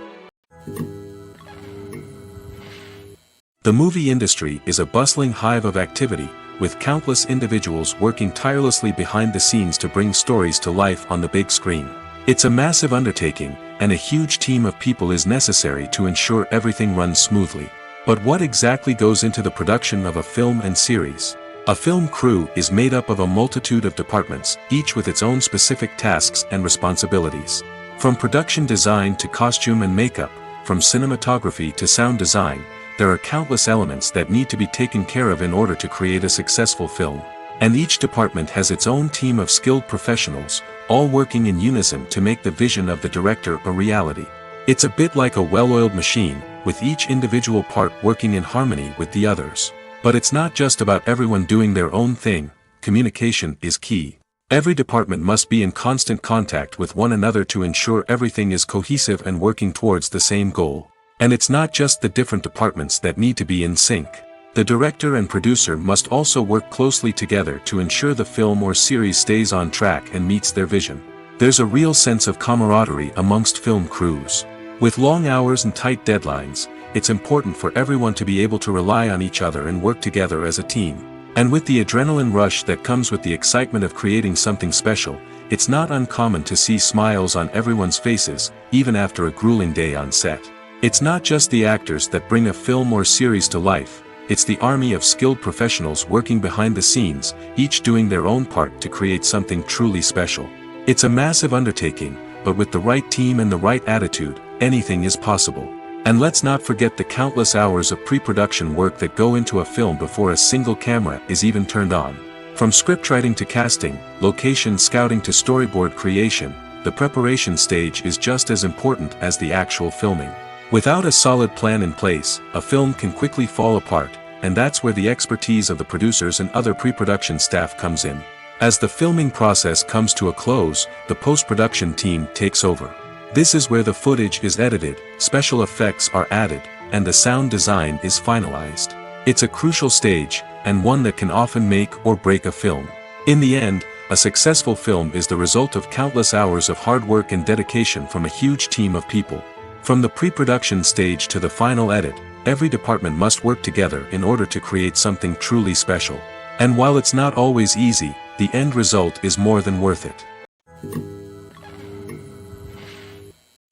The movie industry is a bustling hive of activity, with countless individuals working tirelessly behind the scenes to bring stories to life on the big screen. It's a massive undertaking, and a huge team of people is necessary to ensure everything runs smoothly. But what exactly goes into the production of a film and series? A film crew is made up of a multitude of departments, each with its own specific tasks and responsibilities. From production design to costume and makeup, from cinematography to sound design, there are countless elements that need to be taken care of in order to create a successful film. And each department has its own team of skilled professionals, all working in unison to make the vision of the director a reality. It's a bit like a well-oiled machine, with each individual part working in harmony with the others. But it's not just about everyone doing their own thing. Communication is key. Every department must be in constant contact with one another to ensure everything is cohesive and working towards the same goal. And it's not just the different departments that need to be in sync. The director and producer must also work closely together to ensure the film or series stays on track and meets their vision. There's a real sense of camaraderie amongst film crews. With long hours and tight deadlines, it's important for everyone to be able to rely on each other and work together as a team. And with the adrenaline rush that comes with the excitement of creating something special, it's not uncommon to see smiles on everyone's faces, even after a grueling day on set. It's not just the actors that bring a film or series to life, it's the army of skilled professionals working behind the scenes, each doing their own part to create something truly special. It's a massive undertaking, but with the right team and the right attitude, anything is possible. And let's not forget the countless hours of pre-production work that go into a film before a single camera is even turned on. From scriptwriting to casting, location scouting to storyboard creation, the preparation stage is just as important as the actual filming. Without a solid plan in place, a film can quickly fall apart, and that's where the expertise of the producers and other pre-production staff comes in. As the filming process comes to a close, the post-production team takes over. This is where the footage is edited, special effects are added, and the sound design is finalized. It's a crucial stage, and one that can often make or break a film. In the end, a successful film is the result of countless hours of hard work and dedication from a huge team of people. From the pre-production stage to the final edit, every department must work together in order to create something truly special. And while it's not always easy, the end result is more than worth it.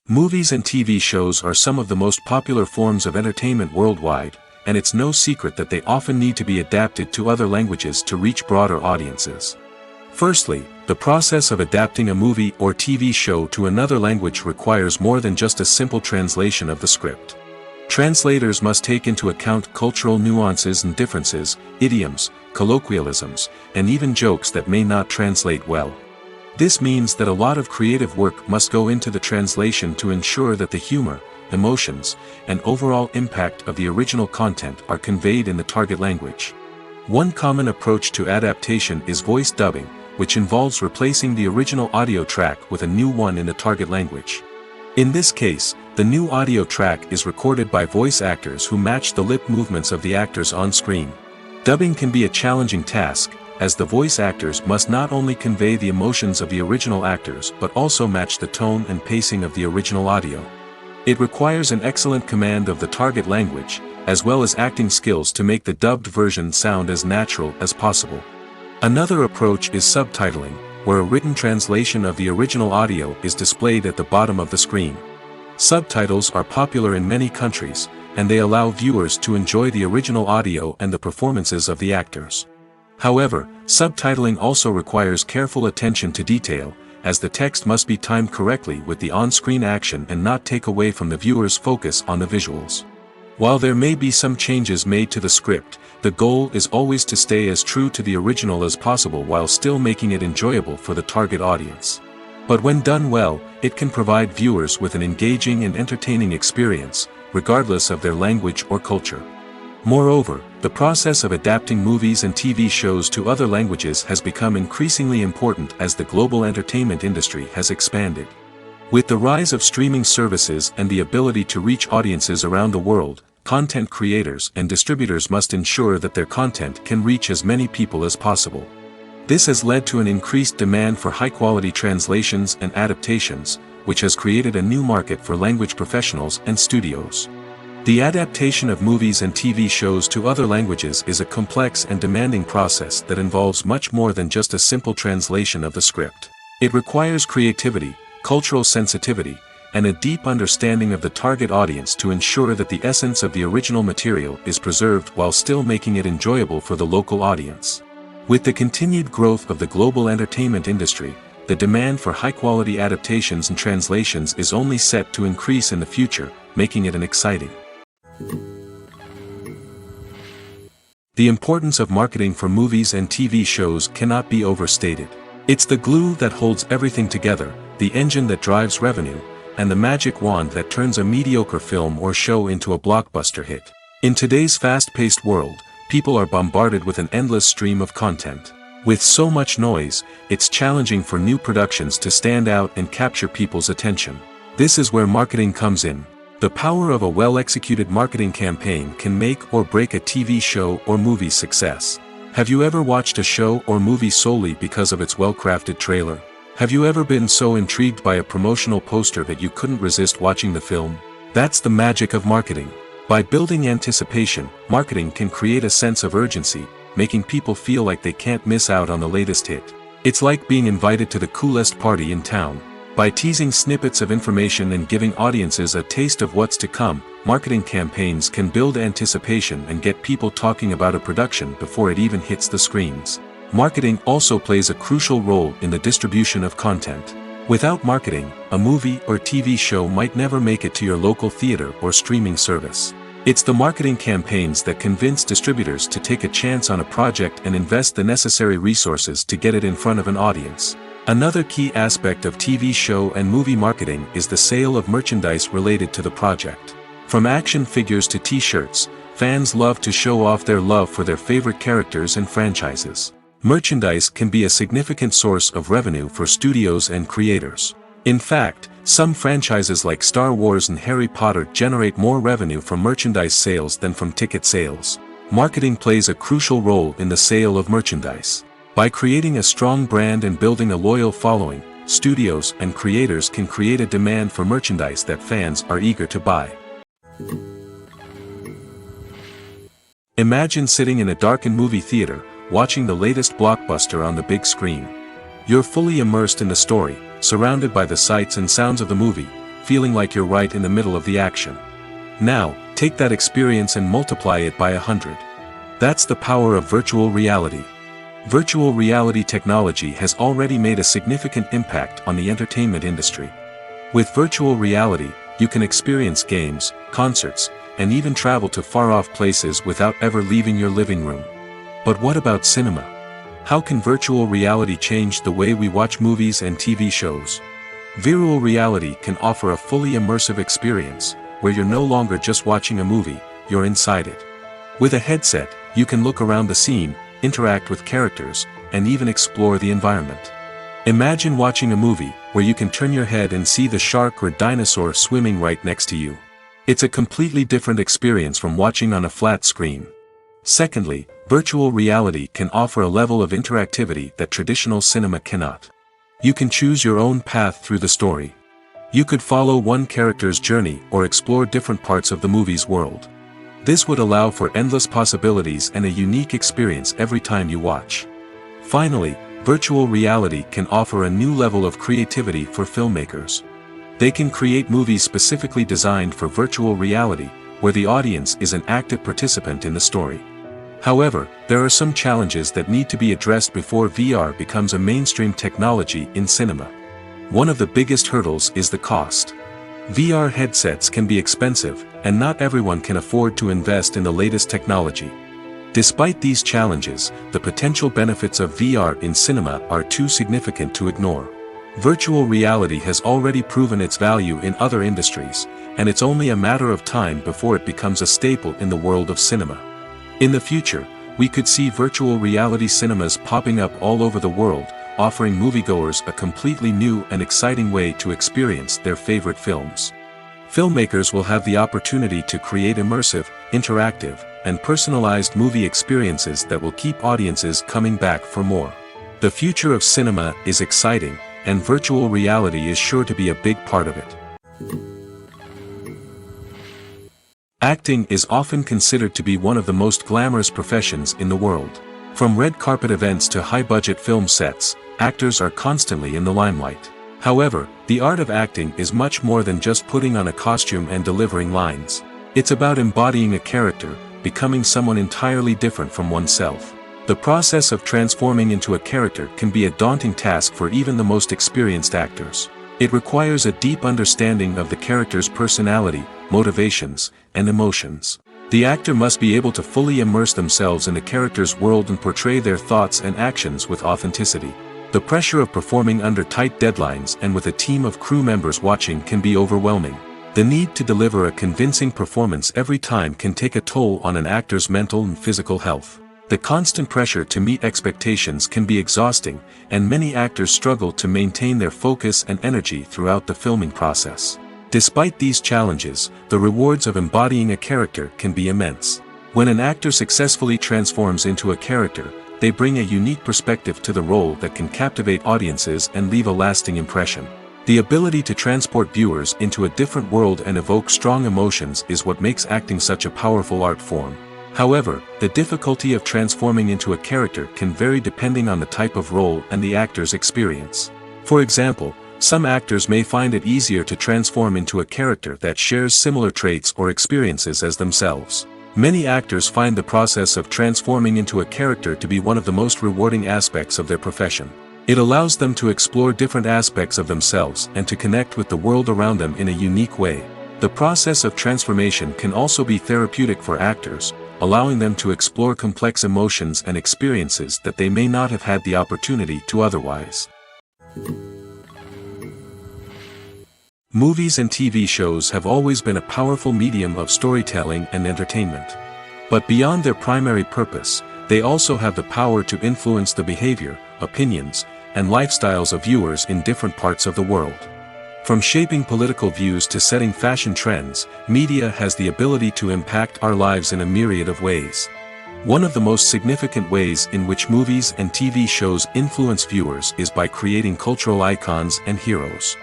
Movies and TV shows are some of the most popular forms of entertainment worldwide, and it's no secret that they often need to be adapted to other languages to reach broader audiences. Firstly, the process of adapting a movie or TV show to another language requires more than just a simple translation of the script. Translators must take into account cultural nuances and differences, idioms, colloquialisms, and even jokes that may not translate well. This means that a lot of creative work must go into the translation to ensure that the humor, emotions, and overall impact of the original content are conveyed in the target language. One common approach to adaptation is voice dubbing, which involves replacing the original audio track with a new one in the target language. In this case, the new audio track is recorded by voice actors who match the lip movements of the actors on screen. Dubbing can be a challenging task, as the voice actors must not only convey the emotions of the original actors but also match the tone and pacing of the original audio. It requires an excellent command of the target language, as well as acting skills to make the dubbed version sound as natural as possible. Another approach is subtitling, where a written translation of the original audio is displayed at the bottom of the screen. Subtitles are popular in many countries, and they allow viewers to enjoy the original audio and the performances of the actors. However, subtitling also requires careful attention to detail, as the text must be timed correctly with the on-screen action and not take away from the viewer's focus on the visuals. While there may be some changes made to the script, the goal is always to stay as true to the original as possible while still making it enjoyable for the target audience. But when done well, it can provide viewers with an engaging and entertaining experience, regardless of their language or culture. Moreover, the process of adapting movies and TV shows to other languages has become increasingly important as the global entertainment industry has expanded. With the rise of streaming services and the ability to reach audiences around the world, content creators and distributors must ensure that their content can reach as many people as possible. This has led to an increased demand for high-quality translations and adaptations, which has created a new market for language professionals and studios. The adaptation of movies and TV shows to other languages is a complex and demanding process that involves much more than just a simple translation of the script. It requires creativity, cultural sensitivity, and a deep understanding of the target audience to ensure that the essence of the original material is preserved while still making it enjoyable for the local audience. With the continued growth of the global entertainment industry, the demand for high-quality adaptations and translations is only set to increase in the future, making it an exciting. The importance of marketing for movies and TV shows cannot be overstated. It's the glue that holds everything together, the engine that drives revenue, and the magic wand that turns a mediocre film or show into a blockbuster hit. In today's fast-paced world, people are bombarded with an endless stream of content. With so much noise, it's challenging for new productions to stand out and capture people's attention. This is where marketing comes in. The power of a well-executed marketing campaign can make or break a TV show or movie's success. Have you ever watched a show or movie solely because of its well-crafted trailer? Have you ever been so intrigued by a promotional poster that you couldn't resist watching the film? That's the magic of marketing. By building anticipation, marketing can create a sense of urgency, making people feel like they can't miss out on the latest hit. It's like being invited to the coolest party in town. By teasing snippets of information and giving audiences a taste of what's to come, marketing campaigns can build anticipation and get people talking about a production before it even hits the screens. Marketing also plays a crucial role in the distribution of content. Without marketing, a movie or TV show might never make it to your local theater or streaming service. It's the marketing campaigns that convince distributors to take a chance on a project and invest the necessary resources to get it in front of an audience. Another key aspect of TV show and movie marketing is the sale of merchandise related to the project. From action figures to t-shirts, fans love to show off their love for their favorite characters and franchises. Merchandise can be a significant source of revenue for studios and creators. In fact, some franchises like Star Wars and Harry Potter generate more revenue from merchandise sales than from ticket sales. Marketing plays a crucial role in the sale of merchandise. By creating a strong brand and building a loyal following, studios and creators can create a demand for merchandise that fans are eager to buy. Imagine sitting in a darkened movie theater, watching the latest blockbuster on the big screen. You're fully immersed in the story, surrounded by the sights and sounds of the movie, feeling like you're right in the middle of the action. Now, take that experience and multiply it by 100. That's the power of virtual reality. Virtual reality technology has already made a significant impact on the entertainment industry. With virtual reality, you can experience games, concerts, and even travel to far-off places without ever leaving your living room. But what about cinema? How can virtual reality change the way we watch movies and TV shows? Virtual reality can offer a fully immersive experience, where you're no longer just watching a movie, you're inside it. With a headset, you can look around the scene, interact with characters, and even explore the environment. Imagine watching a movie where you can turn your head and see the shark or dinosaur swimming right next to you. It's a completely different experience from watching on a flat screen. Secondly, virtual reality can offer a level of interactivity that traditional cinema cannot. You can choose your own path through the story. You could follow one character's journey or explore different parts of the movie's world. This would allow for endless possibilities and a unique experience every time you watch. Finally, virtual reality can offer a new level of creativity for filmmakers. They can create movies specifically designed for virtual reality, where the audience is an active participant in the story. However, there are some challenges that need to be addressed before VR becomes a mainstream technology in cinema. One of the biggest hurdles is the cost. VR headsets can be expensive, and not everyone can afford to invest in the latest technology. Despite these challenges, the potential benefits of VR in cinema are too significant to ignore. Virtual reality has already proven its value in other industries, and it's only a matter of time before it becomes a staple in the world of cinema. In the future, we could see virtual reality cinemas popping up all over the world, offering moviegoers a completely new and exciting way to experience their favorite films. Filmmakers will have the opportunity to create immersive, interactive, and personalized movie experiences that will keep audiences coming back for more. The future of cinema is exciting, and virtual reality is sure to be a big part of it. Acting is often considered to be one of the most glamorous professions in the world. From red carpet events to high-budget film sets, actors are constantly in the limelight. However, the art of acting is much more than just putting on a costume and delivering lines. It's about embodying a character, becoming someone entirely different from oneself. The process of transforming into a character can be a daunting task for even the most experienced actors. It requires a deep understanding of the character's personality, motivations, and emotions. The actor must be able to fully immerse themselves in the character's world and portray their thoughts and actions with authenticity. The pressure of performing under tight deadlines and with a team of crew members watching can be overwhelming. The need to deliver a convincing performance every time can take a toll on an actor's mental and physical health. The constant pressure to meet expectations can be exhausting, and many actors struggle to maintain their focus and energy throughout the filming process. Despite these challenges, the rewards of embodying a character can be immense. When an actor successfully transforms into a character, they bring a unique perspective to the role that can captivate audiences and leave a lasting impression. The ability to transport viewers into a different world and evoke strong emotions is what makes acting such a powerful art form. However, the difficulty of transforming into a character can vary depending on the type of role and the actor's experience. For example, some actors may find it easier to transform into a character that shares similar traits or experiences as themselves. Many actors find the process of transforming into a character to be one of the most rewarding aspects of their profession. It allows them to explore different aspects of themselves and to connect with the world around them in a unique way. The process of transformation can also be therapeutic for actors, allowing them to explore complex emotions and experiences that they may not have had the opportunity to otherwise. Movies and TV shows have always been a powerful medium of storytelling and entertainment. But beyond their primary purpose, they also have the power to influence the behavior, opinions, and lifestyles of viewers in different parts of the world. From shaping political views to setting fashion trends, media has the ability to impact our lives in a myriad of ways. One of the most significant ways in which movies and TV shows influence viewers is by creating cultural icons and heroes.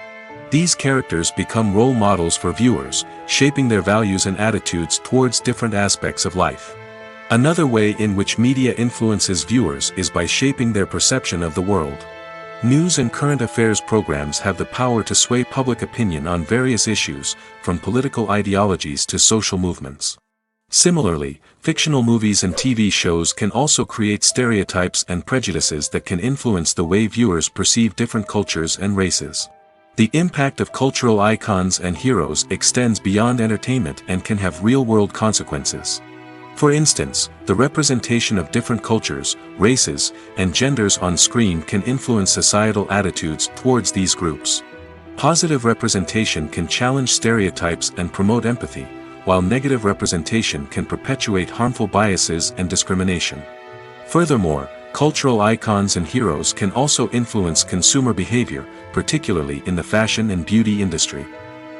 These characters become role models for viewers, shaping their values and attitudes towards different aspects of life. Another way in which media influences viewers is by shaping their perception of the world. News and current affairs programs have the power to sway public opinion on various issues, from political ideologies to social movements. Similarly, fictional movies and TV shows can also create stereotypes and prejudices that can influence the way viewers perceive different cultures and races. The impact of cultural icons and heroes extends beyond entertainment and can have real-world consequences. For instance, the representation of different cultures, races, and genders on screen can influence societal attitudes towards these groups. Positive representation can challenge stereotypes and promote empathy, while negative representation can perpetuate harmful biases and discrimination. Furthermore, cultural icons and heroes can also influence consumer behavior, particularly in the fashion and beauty industry.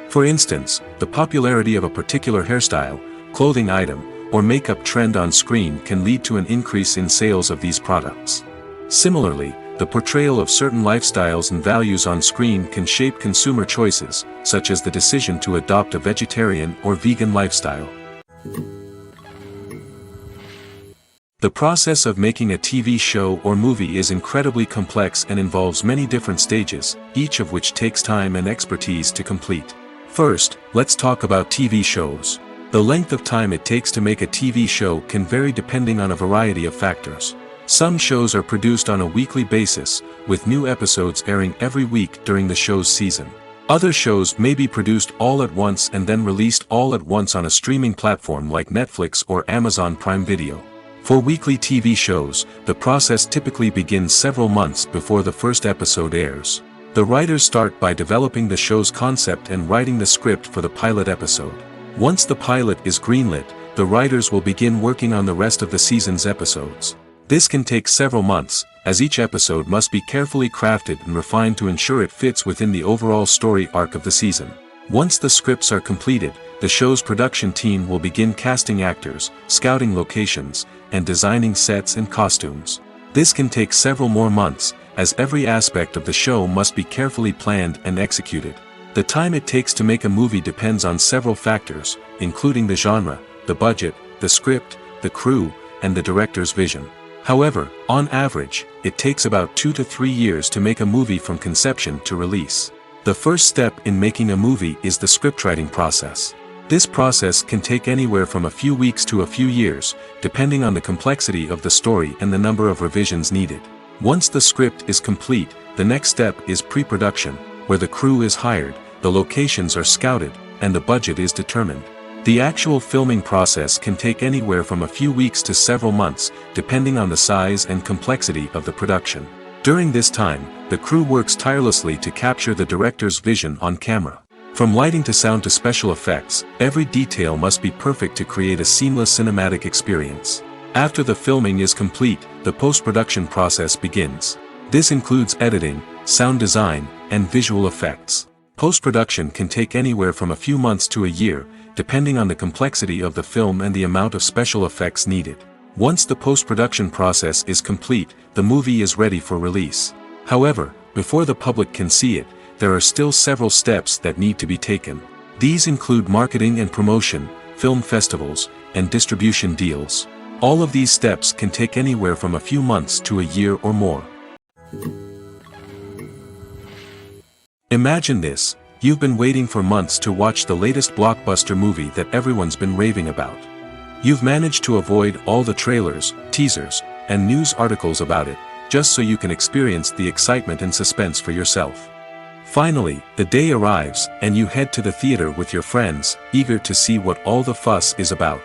For instance, the popularity of a particular hairstyle, clothing item, or makeup trend on screen can lead to an increase in sales of these products. Similarly, the portrayal of certain lifestyles and values on screen can shape consumer choices, such as the decision to adopt a vegetarian or vegan lifestyle. The process of making a TV show or movie is incredibly complex and involves many different stages, each of which takes time and expertise to complete. First, let's talk about TV shows. The length of time it takes to make a TV show can vary depending on a variety of factors. Some shows are produced on a weekly basis, with new episodes airing every week during the show's season. Other shows may be produced all at once and then released all at once on a streaming platform like Netflix or Amazon Prime Video. For weekly TV shows, the process typically begins several months before the first episode airs. The writers start by developing the show's concept and writing the script for the pilot episode. Once the pilot is greenlit, the writers will begin working on the rest of the season's episodes. This can take several months, as each episode must be carefully crafted and refined to ensure it fits within the overall story arc of the season. Once the scripts are completed, the show's production team will begin casting actors, scouting locations, and designing sets and costumes. This can take several more months, as every aspect of the show must be carefully planned and executed. The time it takes to make a movie depends on several factors, including the genre, the budget, the script, the crew, and the director's vision. However, on average, it takes about 2 to 3 years to make a movie from conception to release. The first step in making a movie is the scriptwriting process. This process can take anywhere from a few weeks to a few years, depending on the complexity of the story and the number of revisions needed. Once the script is complete, the next step is pre-production, where the crew is hired, the locations are scouted, and the budget is determined. The actual filming process can take anywhere from a few weeks to several months, depending on the size and complexity of the production. During this time, the crew works tirelessly to capture the director's vision on camera. From lighting to sound to special effects, every detail must be perfect to create a seamless cinematic experience. After the filming is complete, the post-production process begins. This includes editing, sound design, and visual effects. Post-production can take anywhere from a few months to a year, depending on the complexity of the film and the amount of special effects needed. Once the post-production process is complete, the movie is ready for release. However, before the public can see it, there are still several steps that need to be taken. These include marketing and promotion, film festivals, and distribution deals. All of these steps can take anywhere from a few months to a year or more. Imagine this: you've been waiting for months to watch the latest blockbuster movie that everyone's been raving about. You've managed to avoid all the trailers, teasers, and news articles about it, just so you can experience the excitement and suspense for yourself. Finally, the day arrives, and you head to the theater with your friends, eager to see what all the fuss is about.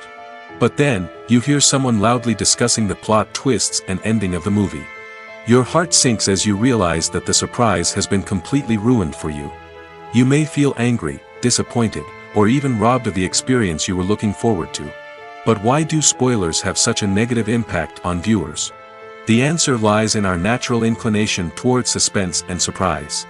But then, you hear someone loudly discussing the plot twists and ending of the movie. Your heart sinks as you realize that the surprise has been completely ruined for you. You may feel angry, disappointed, or even robbed of the experience you were looking forward to. But why do spoilers have such a negative impact on viewers? The answer lies in our natural inclination toward suspense and surprise.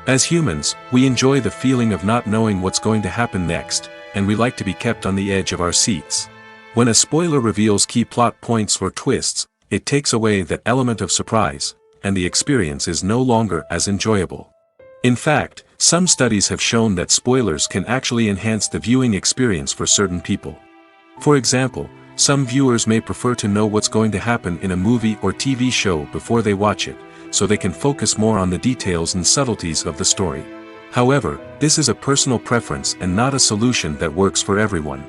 As humans, we enjoy the feeling of not knowing what's going to happen next, and we like to be kept on the edge of our seats. When a spoiler reveals key plot points or twists, it takes away that element of surprise, and the experience is no longer as enjoyable. In fact, some studies have shown that spoilers can actually enhance the viewing experience for certain people. For example, some viewers may prefer to know what's going to happen in a movie or TV show before they watch it, so they can focus more on the details and subtleties of the story. However, this is a personal preference and not a solution that works for everyone.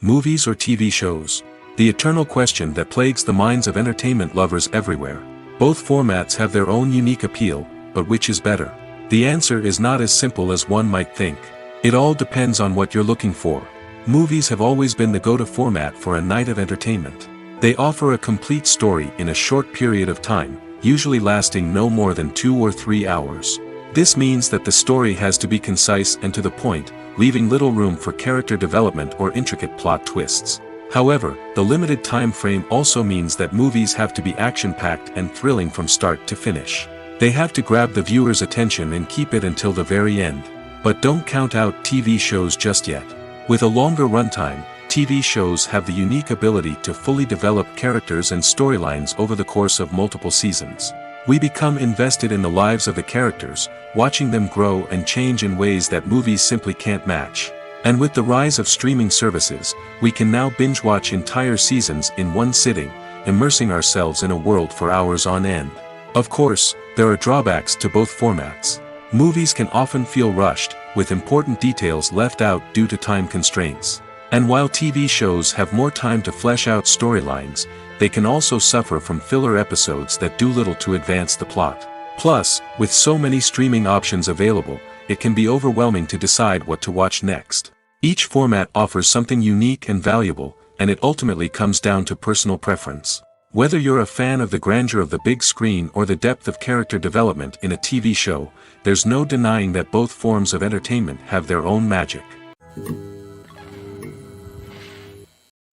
Movies or TV shows? The eternal question that plagues the minds of entertainment lovers everywhere. Both formats have their own unique appeal, but which is better? The answer is not as simple as one might think. It all depends on what you're looking for. Movies have always been the go-to format for a night of entertainment. They offer a complete story in a short period of time, usually lasting no more than 2 or 3 hours. This means that the story has to be concise and to the point, leaving little room for character development or intricate plot twists. However, the limited time frame also means that movies have to be action-packed and thrilling from start to finish. They have to grab the viewer's attention and keep it until the very end. But don't count out TV shows just yet. With a longer runtime, TV shows have the unique ability to fully develop characters and storylines over the course of multiple seasons. We become invested in the lives of the characters, watching them grow and change in ways that movies simply can't match. And with the rise of streaming services, we can now binge-watch entire seasons in one sitting, immersing ourselves in a world for hours on end. Of course, there are drawbacks to both formats. Movies can often feel rushed, with important details left out due to time constraints. And while TV shows have more time to flesh out storylines, they can also suffer from filler episodes that do little to advance the plot. Plus, with so many streaming options available, it can be overwhelming to decide what to watch next. Each format offers something unique and valuable, and it ultimately comes down to personal preference. Whether you're a fan of the grandeur of the big screen or the depth of character development in a TV show, there's no denying that both forms of entertainment have their own magic.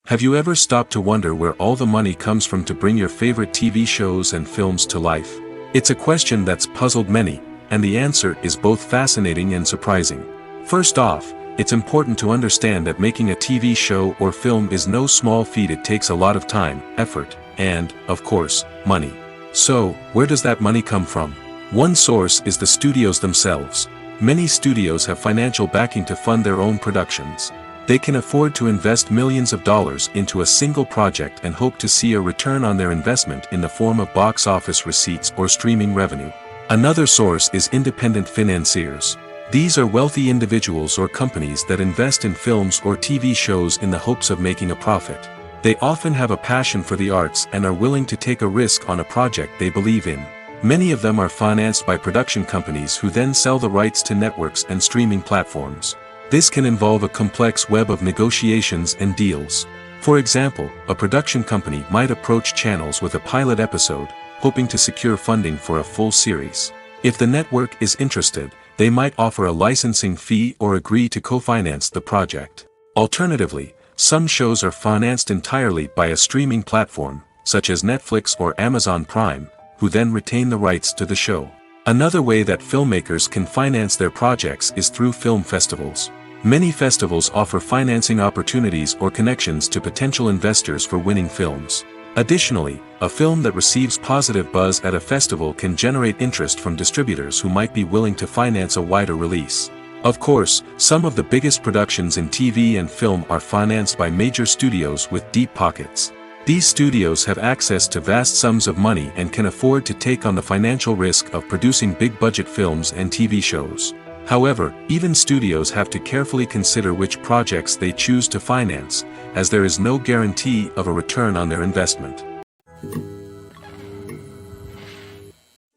Have you ever stopped to wonder where all the money comes from to bring your favorite TV shows and films to life? It's a question that's puzzled many, and the answer is both fascinating and surprising. First off, it's important to understand that making a TV show or film is no small feat. It takes a lot of time, effort, and, of course, money. So, where does that money come from? One source is the studios themselves. Many studios have financial backing to fund their own productions. They can afford to invest millions of dollars into a single project and hope to see a return on their investment in the form of box office receipts or streaming revenue. Another source is independent financiers. These are wealthy individuals or companies that invest in films or TV shows in the hopes of making a profit. They often have a passion for the arts and are willing to take a risk on a project they believe in. Many of them are financed by production companies who then sell the rights to networks and streaming platforms. This can involve a complex web of negotiations and deals. For example, a production company might approach channels with a pilot episode, hoping to secure funding for a full series. If the network is interested, they might offer a licensing fee or agree to co-finance the project. Alternatively, some shows are financed entirely by a streaming platform, such as Netflix or Amazon Prime, who then retain the rights to the show. Another way that filmmakers can finance their projects is through film festivals. Many festivals offer financing opportunities or connections to potential investors for winning films. Additionally, a film that receives positive buzz at a festival can generate interest from distributors who might be willing to finance a wider release. Of course, some of the biggest productions in TV and film are financed by major studios with deep pockets. These studios have access to vast sums of money and can afford to take on the financial risk of producing big-budget films and TV shows. However, even studios have to carefully consider which projects they choose to finance, as there is no guarantee of a return on their investment.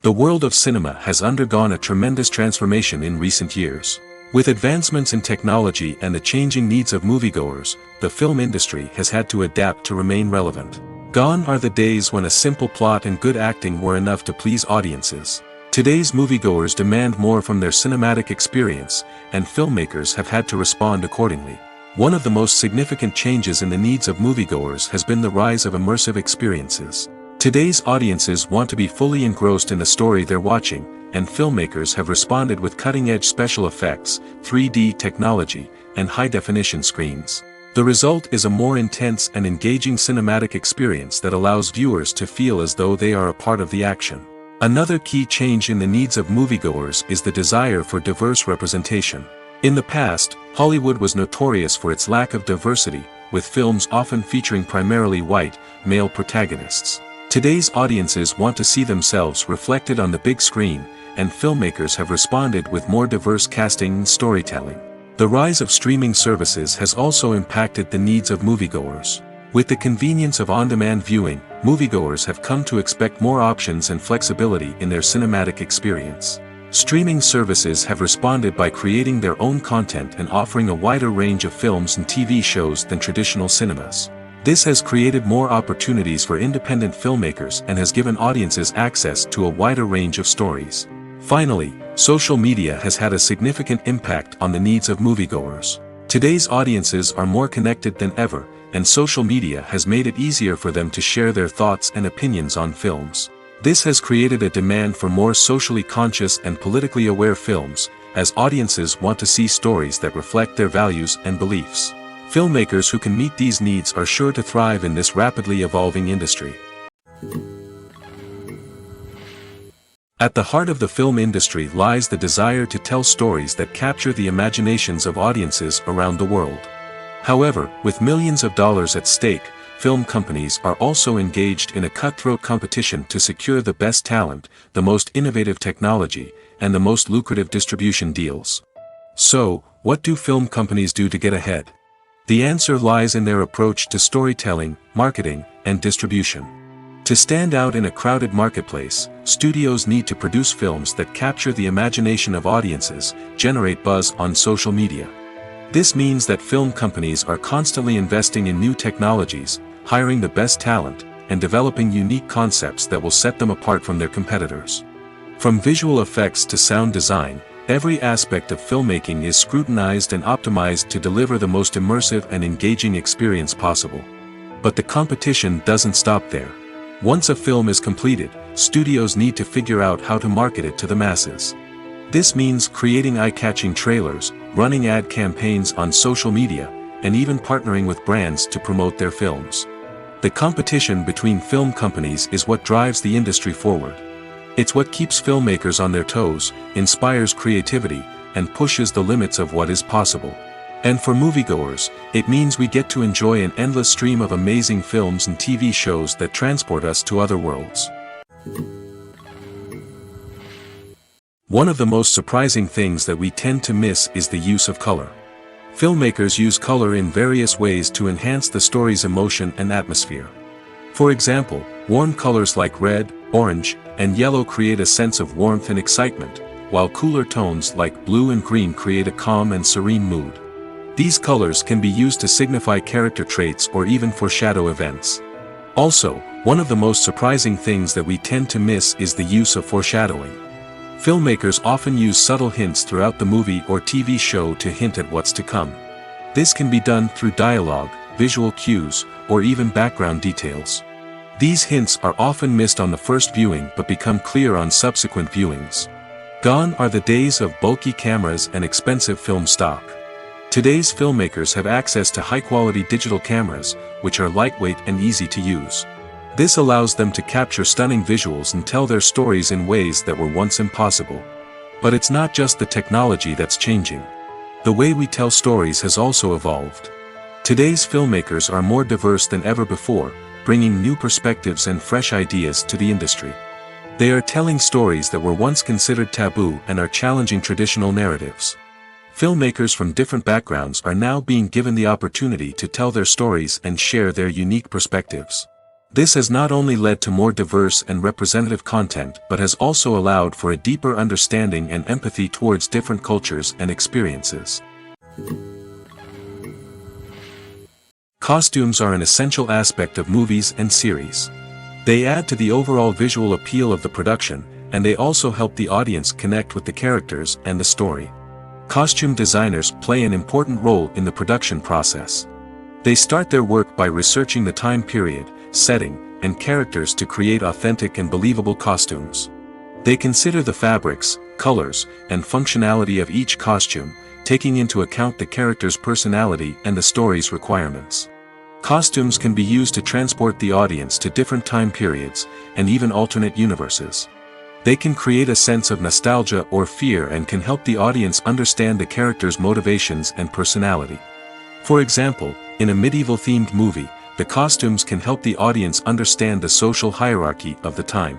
The world of cinema has undergone a tremendous transformation in recent years. With advancements in technology and the changing needs of moviegoers, the film industry has had to adapt to remain relevant. Gone are the days when a simple plot and good acting were enough to please audiences. Today's moviegoers demand more from their cinematic experience, and filmmakers have had to respond accordingly. One of the most significant changes in the needs of moviegoers has been the rise of immersive experiences. Today's audiences want to be fully engrossed in the story they're watching, and filmmakers have responded with cutting-edge special effects, 3D technology, and high-definition screens. The result is a more intense and engaging cinematic experience that allows viewers to feel as though they are a part of the action. Another key change in the needs of moviegoers is the desire for diverse representation. In the past, Hollywood was notorious for its lack of diversity, with films often featuring primarily white, male protagonists. Today's audiences want to see themselves reflected on the big screen, and filmmakers have responded with more diverse casting and storytelling. The rise of streaming services has also impacted the needs of moviegoers. With the convenience of on-demand viewing, moviegoers have come to expect more options and flexibility in their cinematic experience. Streaming services have responded by creating their own content and offering a wider range of films and TV shows than traditional cinemas. This has created more opportunities for independent filmmakers and has given audiences access to a wider range of stories. Finally, social media has had a significant impact on the needs of moviegoers. Today's audiences are more connected than ever, and social media has made it easier for them to share their thoughts and opinions on films. This has created a demand for more socially conscious and politically aware films, as audiences want to see stories that reflect their values and beliefs. Filmmakers who can meet these needs are sure to thrive in this rapidly evolving industry. At the heart of the film industry lies the desire to tell stories that capture the imaginations of audiences around the world. However, with millions of dollars at stake, film companies are also engaged in a cutthroat competition to secure the best talent, the most innovative technology, and the most lucrative distribution deals. So, what do film companies do to get ahead? The answer lies in their approach to storytelling, marketing, and distribution. To stand out in a crowded marketplace, studios need to produce films that capture the imagination of audiences, generate buzz on social media. This means that film companies are constantly investing in new technologies, hiring the best talent, and developing unique concepts that will set them apart from their competitors. From visual effects to sound design, every aspect of filmmaking is scrutinized and optimized to deliver the most immersive and engaging experience possible. But the competition doesn't stop there. Once a film is completed, studios need to figure out how to market it to the masses. This means creating eye-catching trailers, running ad campaigns on social media, and even partnering with brands to promote their films. The competition between film companies is what drives the industry forward. It's what keeps filmmakers on their toes, inspires creativity, and pushes the limits of what is possible. And for moviegoers, it means we get to enjoy an endless stream of amazing films and TV shows that transport us to other worlds. One of the most surprising things that we tend to miss is the use of color. Filmmakers use color in various ways to enhance the story's emotion and atmosphere. For example, warm colors like red, orange, and yellow create a sense of warmth and excitement, while cooler tones like blue and green create a calm and serene mood. These colors can be used to signify character traits or even foreshadow events. Also, one of the most surprising things that we tend to miss is the use of foreshadowing. Filmmakers often use subtle hints throughout the movie or TV show to hint at what's to come. This can be done through dialogue, visual cues, or even background details. These hints are often missed on the first viewing but become clear on subsequent viewings. Gone are the days of bulky cameras and expensive film stock. Today's filmmakers have access to high-quality digital cameras, which are lightweight and easy to use. This allows them to capture stunning visuals and tell their stories in ways that were once impossible. But it's not just the technology that's changing. The way we tell stories has also evolved. Today's filmmakers are more diverse than ever before, bringing new perspectives and fresh ideas to the industry. They are telling stories that were once considered taboo and are challenging traditional narratives. Filmmakers from different backgrounds are now being given the opportunity to tell their stories and share their unique perspectives. This has not only led to more diverse and representative content but has also allowed for a deeper understanding and empathy towards different cultures and experiences. Costumes are an essential aspect of movies and series. They add to the overall visual appeal of the production, and they also help the audience connect with the characters and the story. Costume designers play an important role in the production process. They start their work by researching the time period, setting, and characters to create authentic and believable costumes. They consider the fabrics, colors, and functionality of each costume, taking into account the character's personality and the story's requirements. Costumes can be used to transport the audience to different time periods, and even alternate universes. They can create a sense of nostalgia or fear and can help the audience understand the character's motivations and personality. For example, in a medieval-themed movie, the costumes can help the audience understand the social hierarchy of the time.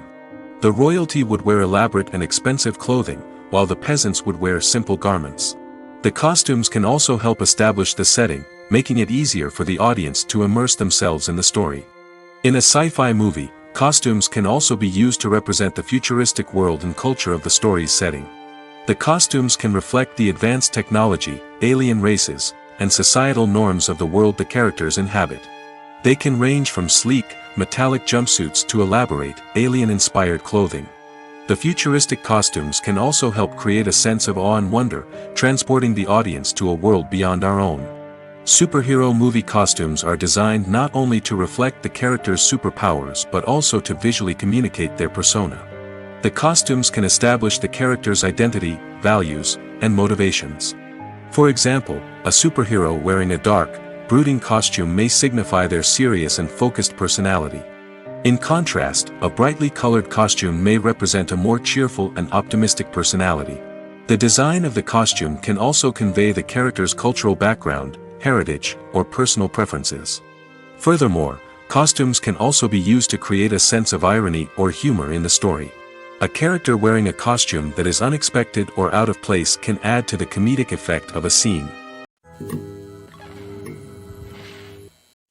The royalty would wear elaborate and expensive clothing, while the peasants would wear simple garments. The costumes can also help establish the setting, making it easier for the audience to immerse themselves in the story. In a sci-fi movie, costumes can also be used to represent the futuristic world and culture of the story's setting. The costumes can reflect the advanced technology, alien races, and societal norms of the world the characters inhabit. They can range from sleek, metallic jumpsuits to elaborate, alien-inspired clothing. The futuristic costumes can also help create a sense of awe and wonder, transporting the audience to a world beyond our own. Superhero movie costumes are designed not only to reflect the character's superpowers but also to visually communicate their persona. The costumes can establish the character's identity, values, and motivations. For example, a superhero wearing a dark, brooding costume may signify their serious and focused personality. In contrast, a brightly colored costume may represent a more cheerful and optimistic personality. The design of the costume can also convey the character's cultural background, heritage, or personal preferences. Furthermore, costumes can also be used to create a sense of irony or humor in the story. A character wearing a costume that is unexpected or out of place can add to the comedic effect of a scene.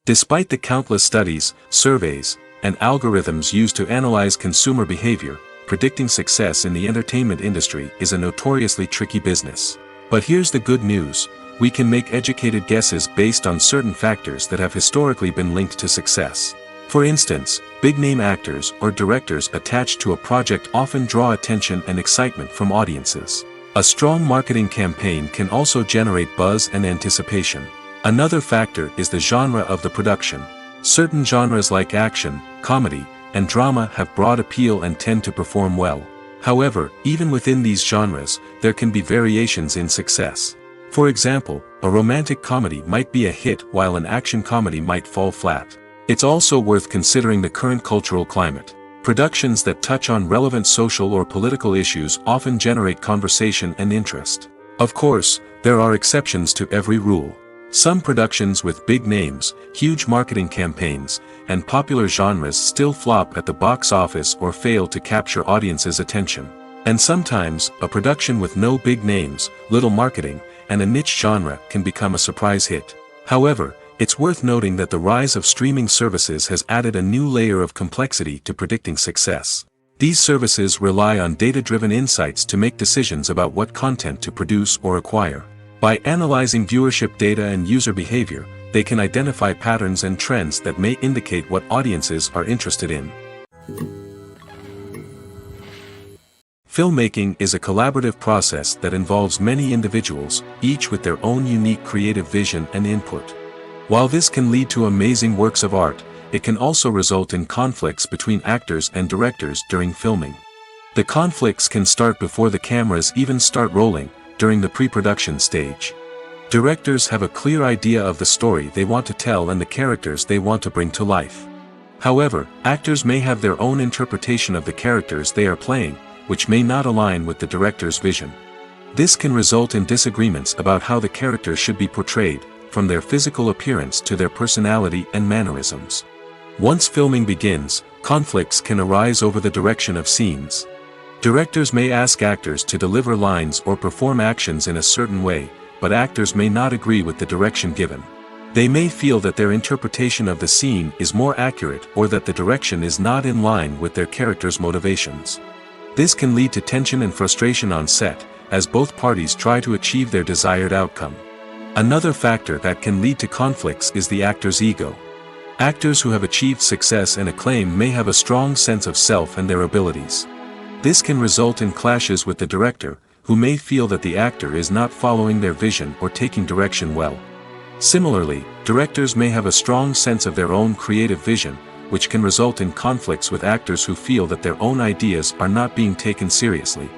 Despite the countless studies, surveys, and algorithms used to analyze consumer behavior, predicting success in the entertainment industry is a notoriously tricky business. But here's the good news: we can make educated guesses based on certain factors that have historically been linked to success. For instance, big-name actors or directors attached to a project often draw attention and excitement from audiences. A strong marketing campaign can also generate buzz and anticipation. Another factor is the genre of the production. Certain genres like action, comedy, and drama have broad appeal and tend to perform well. However, even within these genres, there can be variations in success. For example, a romantic comedy might be a hit while an action comedy might fall flat. It's also worth considering the current cultural climate. Productions that touch on relevant social or political issues often generate conversation and interest. Of course, There are exceptions to every rule. Some productions with big names, huge marketing campaigns, and popular genres still flop at the box office or fail to capture audiences' attention. And sometimes, a production with no big names, little marketing, and a niche genre can become a surprise hit. However, it's worth noting that the rise of streaming services has added a new layer of complexity to predicting success. These services rely on data-driven insights to make decisions about what content to produce or acquire. By analyzing viewership data and user behavior, they can identify patterns and trends that may indicate what audiences are interested in. Filmmaking is a collaborative process that involves many individuals, each with their own unique creative vision and input. While this can lead to amazing works of art, it can also result in conflicts between actors and directors during filming. The conflicts can start before the cameras even start rolling, during the pre-production stage. Directors have a clear idea of the story they want to tell and the characters they want to bring to life. However, actors may have their own interpretation of the characters they are playing, which may not align with the director's vision. This can result in disagreements about how the characters should be portrayed, from their physical appearance to their personality and mannerisms. Once filming begins, conflicts can arise over the direction of scenes. Directors may ask actors to deliver lines or perform actions in a certain way, but actors may not agree with the direction given. They may feel that their interpretation of the scene is more accurate or that the direction is not in line with their character's motivations. This can lead to tension and frustration on set, as both parties try to achieve their desired outcome. Another factor that can lead to conflicts is the actor's ego. Actors who have achieved success and acclaim may have a strong sense of self and their abilities. This can result in clashes with the director, who may feel that the actor is not following their vision or taking direction well. Similarly, directors may have a strong sense of their own creative vision, which can result in conflicts with actors who feel that their own ideas are not being taken seriously.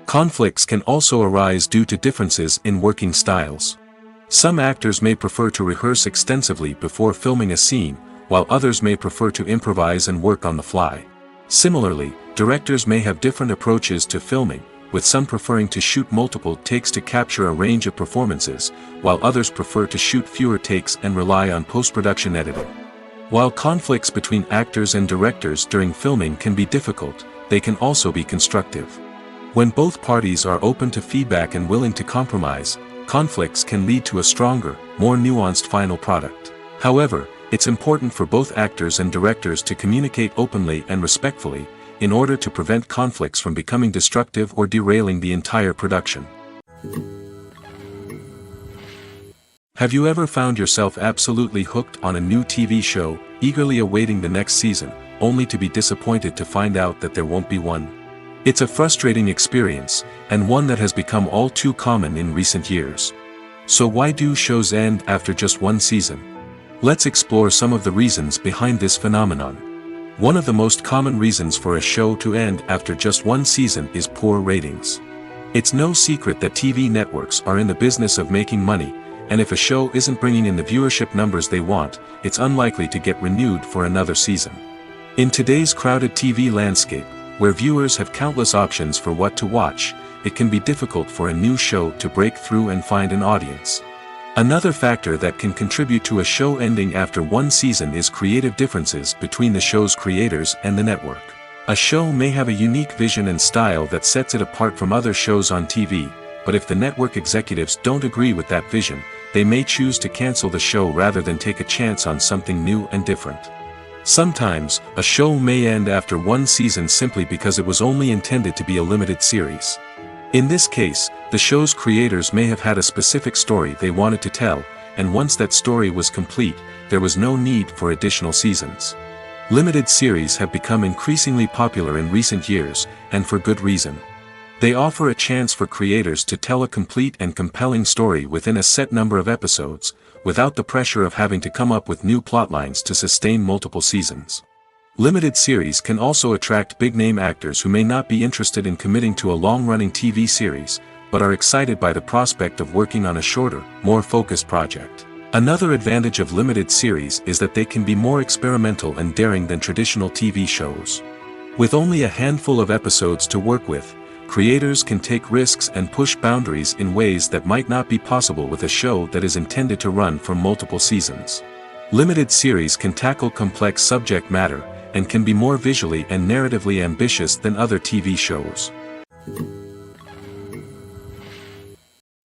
Conflicts can also arise due to differences in working styles. Some actors may prefer to rehearse extensively before filming a scene, while others may prefer to improvise and work on the fly. Similarly, directors may have different approaches to filming, with some preferring to shoot multiple takes to capture a range of performances, while others prefer to shoot fewer takes and rely on post-production editing. While conflicts between actors and directors during filming can be difficult, they can also be constructive. When both parties are open to feedback and willing to compromise, conflicts can lead to a stronger, more nuanced final product. However, it's important for both actors and directors to communicate openly and respectfully, in order to prevent conflicts from becoming destructive or derailing the entire production. Have you ever found yourself absolutely hooked on a new TV show, eagerly awaiting the next season, only to be disappointed to find out that there won't be one? It's a frustrating experience, and one that has become all too common in recent years. So why do shows end after just one season? Let's explore some of the reasons behind this phenomenon. One of the most common reasons for a show to end after just one season is poor ratings. It's no secret that TV networks are in the business of making money, and if a show isn't bringing in the viewership numbers they want, it's unlikely to get renewed for another season. In today's crowded TV landscape, where viewers have countless options for what to watch, it can be difficult for a new show to break through and find an audience. Another factor that can contribute to a show ending after one season is creative differences between the show's creators and the network. A show may have a unique vision and style that sets it apart from other shows on TV, but if the network executives don't agree with that vision, they may choose to cancel the show rather than take a chance on something new and different. Sometimes, a show may end after one season simply because it was only intended to be a limited series. In this case, the show's creators may have had a specific story they wanted to tell, and once that story was complete, there was no need for additional seasons. Limited series have become increasingly popular in recent years, and for good reason. They offer a chance for creators to tell a complete and compelling story within a set number of episodes, without the pressure of having to come up with new plotlines to sustain multiple seasons. Limited series can also attract big-name actors who may not be interested in committing to a long-running TV series, but are excited by the prospect of working on a shorter, more focused project. Another advantage of limited series is that they can be more experimental and daring than traditional TV shows. With only a handful of episodes to work with, creators can take risks and push boundaries in ways that might not be possible with a show that is intended to run for multiple seasons. Limited series can tackle complex subject matter, and can be more visually and narratively ambitious than other TV shows.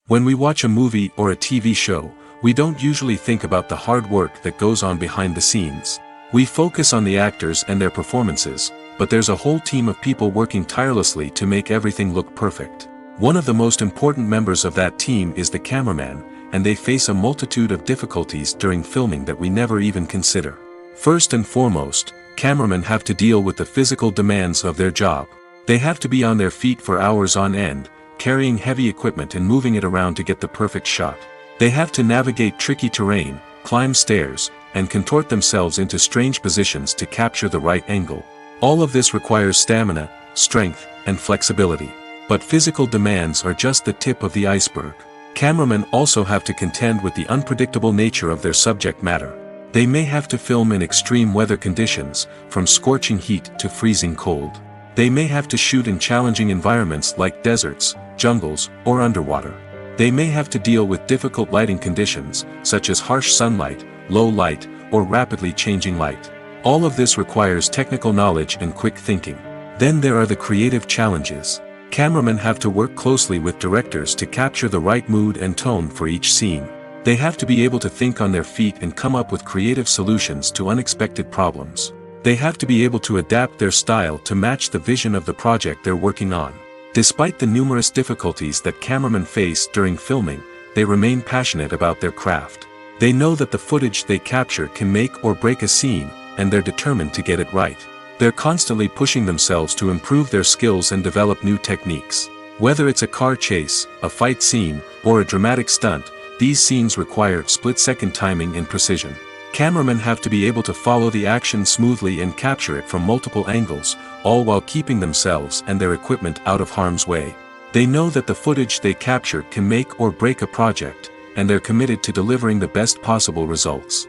When we watch a movie or a TV show, we don't usually think about the hard work that goes on behind the scenes. We focus on the actors and their performances, but there's a whole team of people working tirelessly to make everything look perfect. One of the most important members of that team is the cameraman, and they face a multitude of difficulties during filming that we never even consider. First and foremost, cameramen have to deal with the physical demands of their job. They have to be on their feet for hours on end, carrying heavy equipment and moving it around to get the perfect shot. They have to navigate tricky terrain, climb stairs, and contort themselves into strange positions to capture the right angle. All of this requires stamina, strength, and flexibility. But physical demands are just the tip of the iceberg. Cameramen also have to contend with the unpredictable nature of their subject matter. They may have to film in extreme weather conditions, from scorching heat to freezing cold. They may have to shoot in challenging environments like deserts, jungles, or underwater. They may have to deal with difficult lighting conditions, such as harsh sunlight, low light, or rapidly changing light. All of this requires technical knowledge and quick thinking. Then there are the creative challenges. Cameramen have to work closely with directors to capture the right mood and tone for each scene. They have to be able to think on their feet and come up with creative solutions to unexpected problems. They have to be able to adapt their style to match the vision of the project they're working on. Despite the numerous difficulties that cameramen face during filming, they remain passionate about their craft. They know that the footage they capture can make or break a scene, and they're determined to get it right. They're constantly pushing themselves to improve their skills and develop new techniques. Whether it's a car chase, a fight scene, or a dramatic stunt, these scenes require split-second timing and precision. Cameramen have to be able to follow the action smoothly and capture it from multiple angles, all while keeping themselves and their equipment out of harm's way. They know that the footage they capture can make or break a project, and they're committed to delivering the best possible results.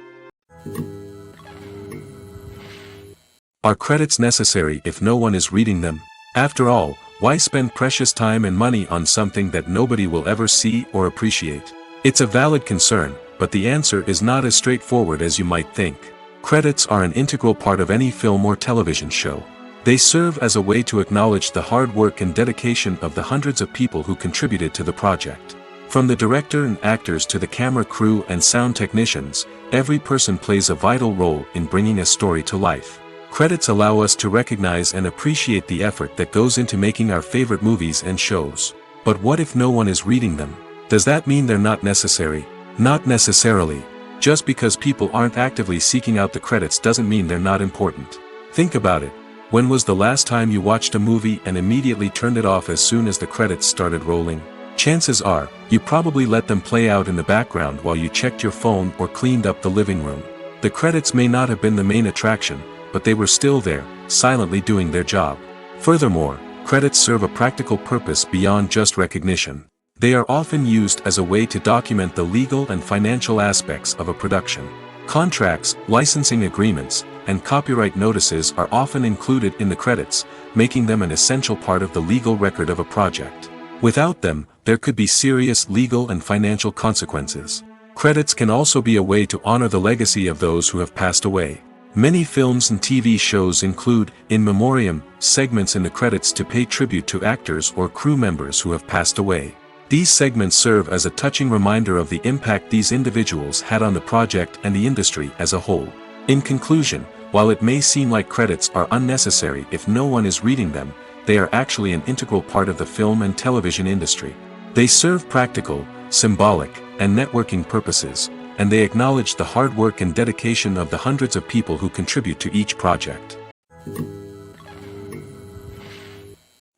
Are credits necessary if no one is reading them? After all, why spend precious time and money on something that nobody will ever see or appreciate? It's a valid concern, but the answer is not as straightforward as you might think. Credits are an integral part of any film or television show. They serve as a way to acknowledge the hard work and dedication of the hundreds of people who contributed to the project. From the director and actors to the camera crew and sound technicians, every person plays a vital role in bringing a story to life. Credits allow us to recognize and appreciate the effort that goes into making our favorite movies and shows. But what if no one is reading them? Does that mean they're not necessary? Not necessarily. Just because people aren't actively seeking out the credits doesn't mean they're not important. Think about it. When was the last time you watched a movie and immediately turned it off as soon as the credits started rolling? Chances are, you probably let them play out in the background while you checked your phone or cleaned up the living room. The credits may not have been the main attraction, but they were still there, silently doing their job. Furthermore, credits serve a practical purpose beyond just recognition. They are often used as a way to document the legal and financial aspects of a production. Contracts, licensing agreements, and copyright notices are often included in the credits, making them an essential part of the legal record of a project. Without them, there could be serious legal and financial consequences. Credits can also be a way to honor the legacy of those who have passed away. Many films and TV shows include, in memoriam, segments in the credits to pay tribute to actors or crew members who have passed away. These segments serve as a touching reminder of the impact these individuals had on the project and the industry as a whole. In conclusion, while it may seem like credits are unnecessary if no one is reading them, they are actually an integral part of the film and television industry. They serve practical, symbolic, and networking purposes, and they acknowledge the hard work and dedication of the hundreds of people who contribute to each project.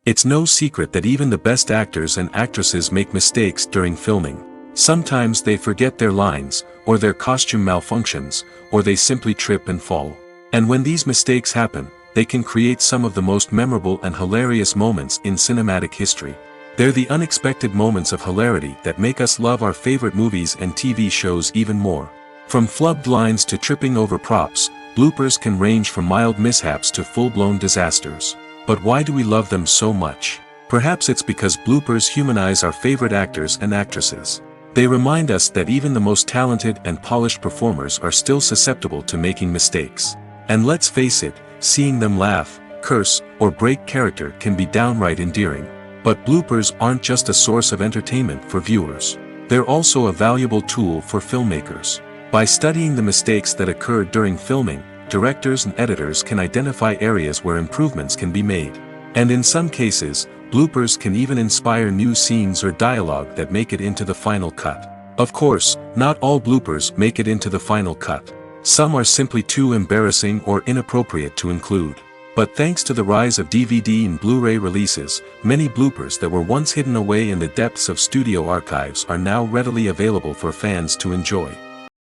It's no secret that even the best actors and actresses make mistakes during filming. Sometimes they forget their lines, or their costume malfunctions, or they simply trip and fall. And when these mistakes happen, they can create some of the most memorable and hilarious moments in cinematic history. They're the unexpected moments of hilarity that make us love our favorite movies and TV shows even more. From flubbed lines to tripping over props, bloopers can range from mild mishaps to full-blown disasters. But why do we love them so much? Perhaps it's because bloopers humanize our favorite actors and actresses. They remind us that even the most talented and polished performers are still susceptible to making mistakes. And let's face it, seeing them laugh, curse, or break character can be downright endearing. But bloopers aren't just a source of entertainment for viewers. They're also a valuable tool for filmmakers. By studying the mistakes that occurred during filming, directors and editors can identify areas where improvements can be made. And in some cases, bloopers can even inspire new scenes or dialogue that make it into the final cut. Of course, not all bloopers make it into the final cut. Some are simply too embarrassing or inappropriate to include. But thanks to the rise of DVD and Blu-ray releases, many bloopers that were once hidden away in the depths of studio archives are now readily available for fans to enjoy.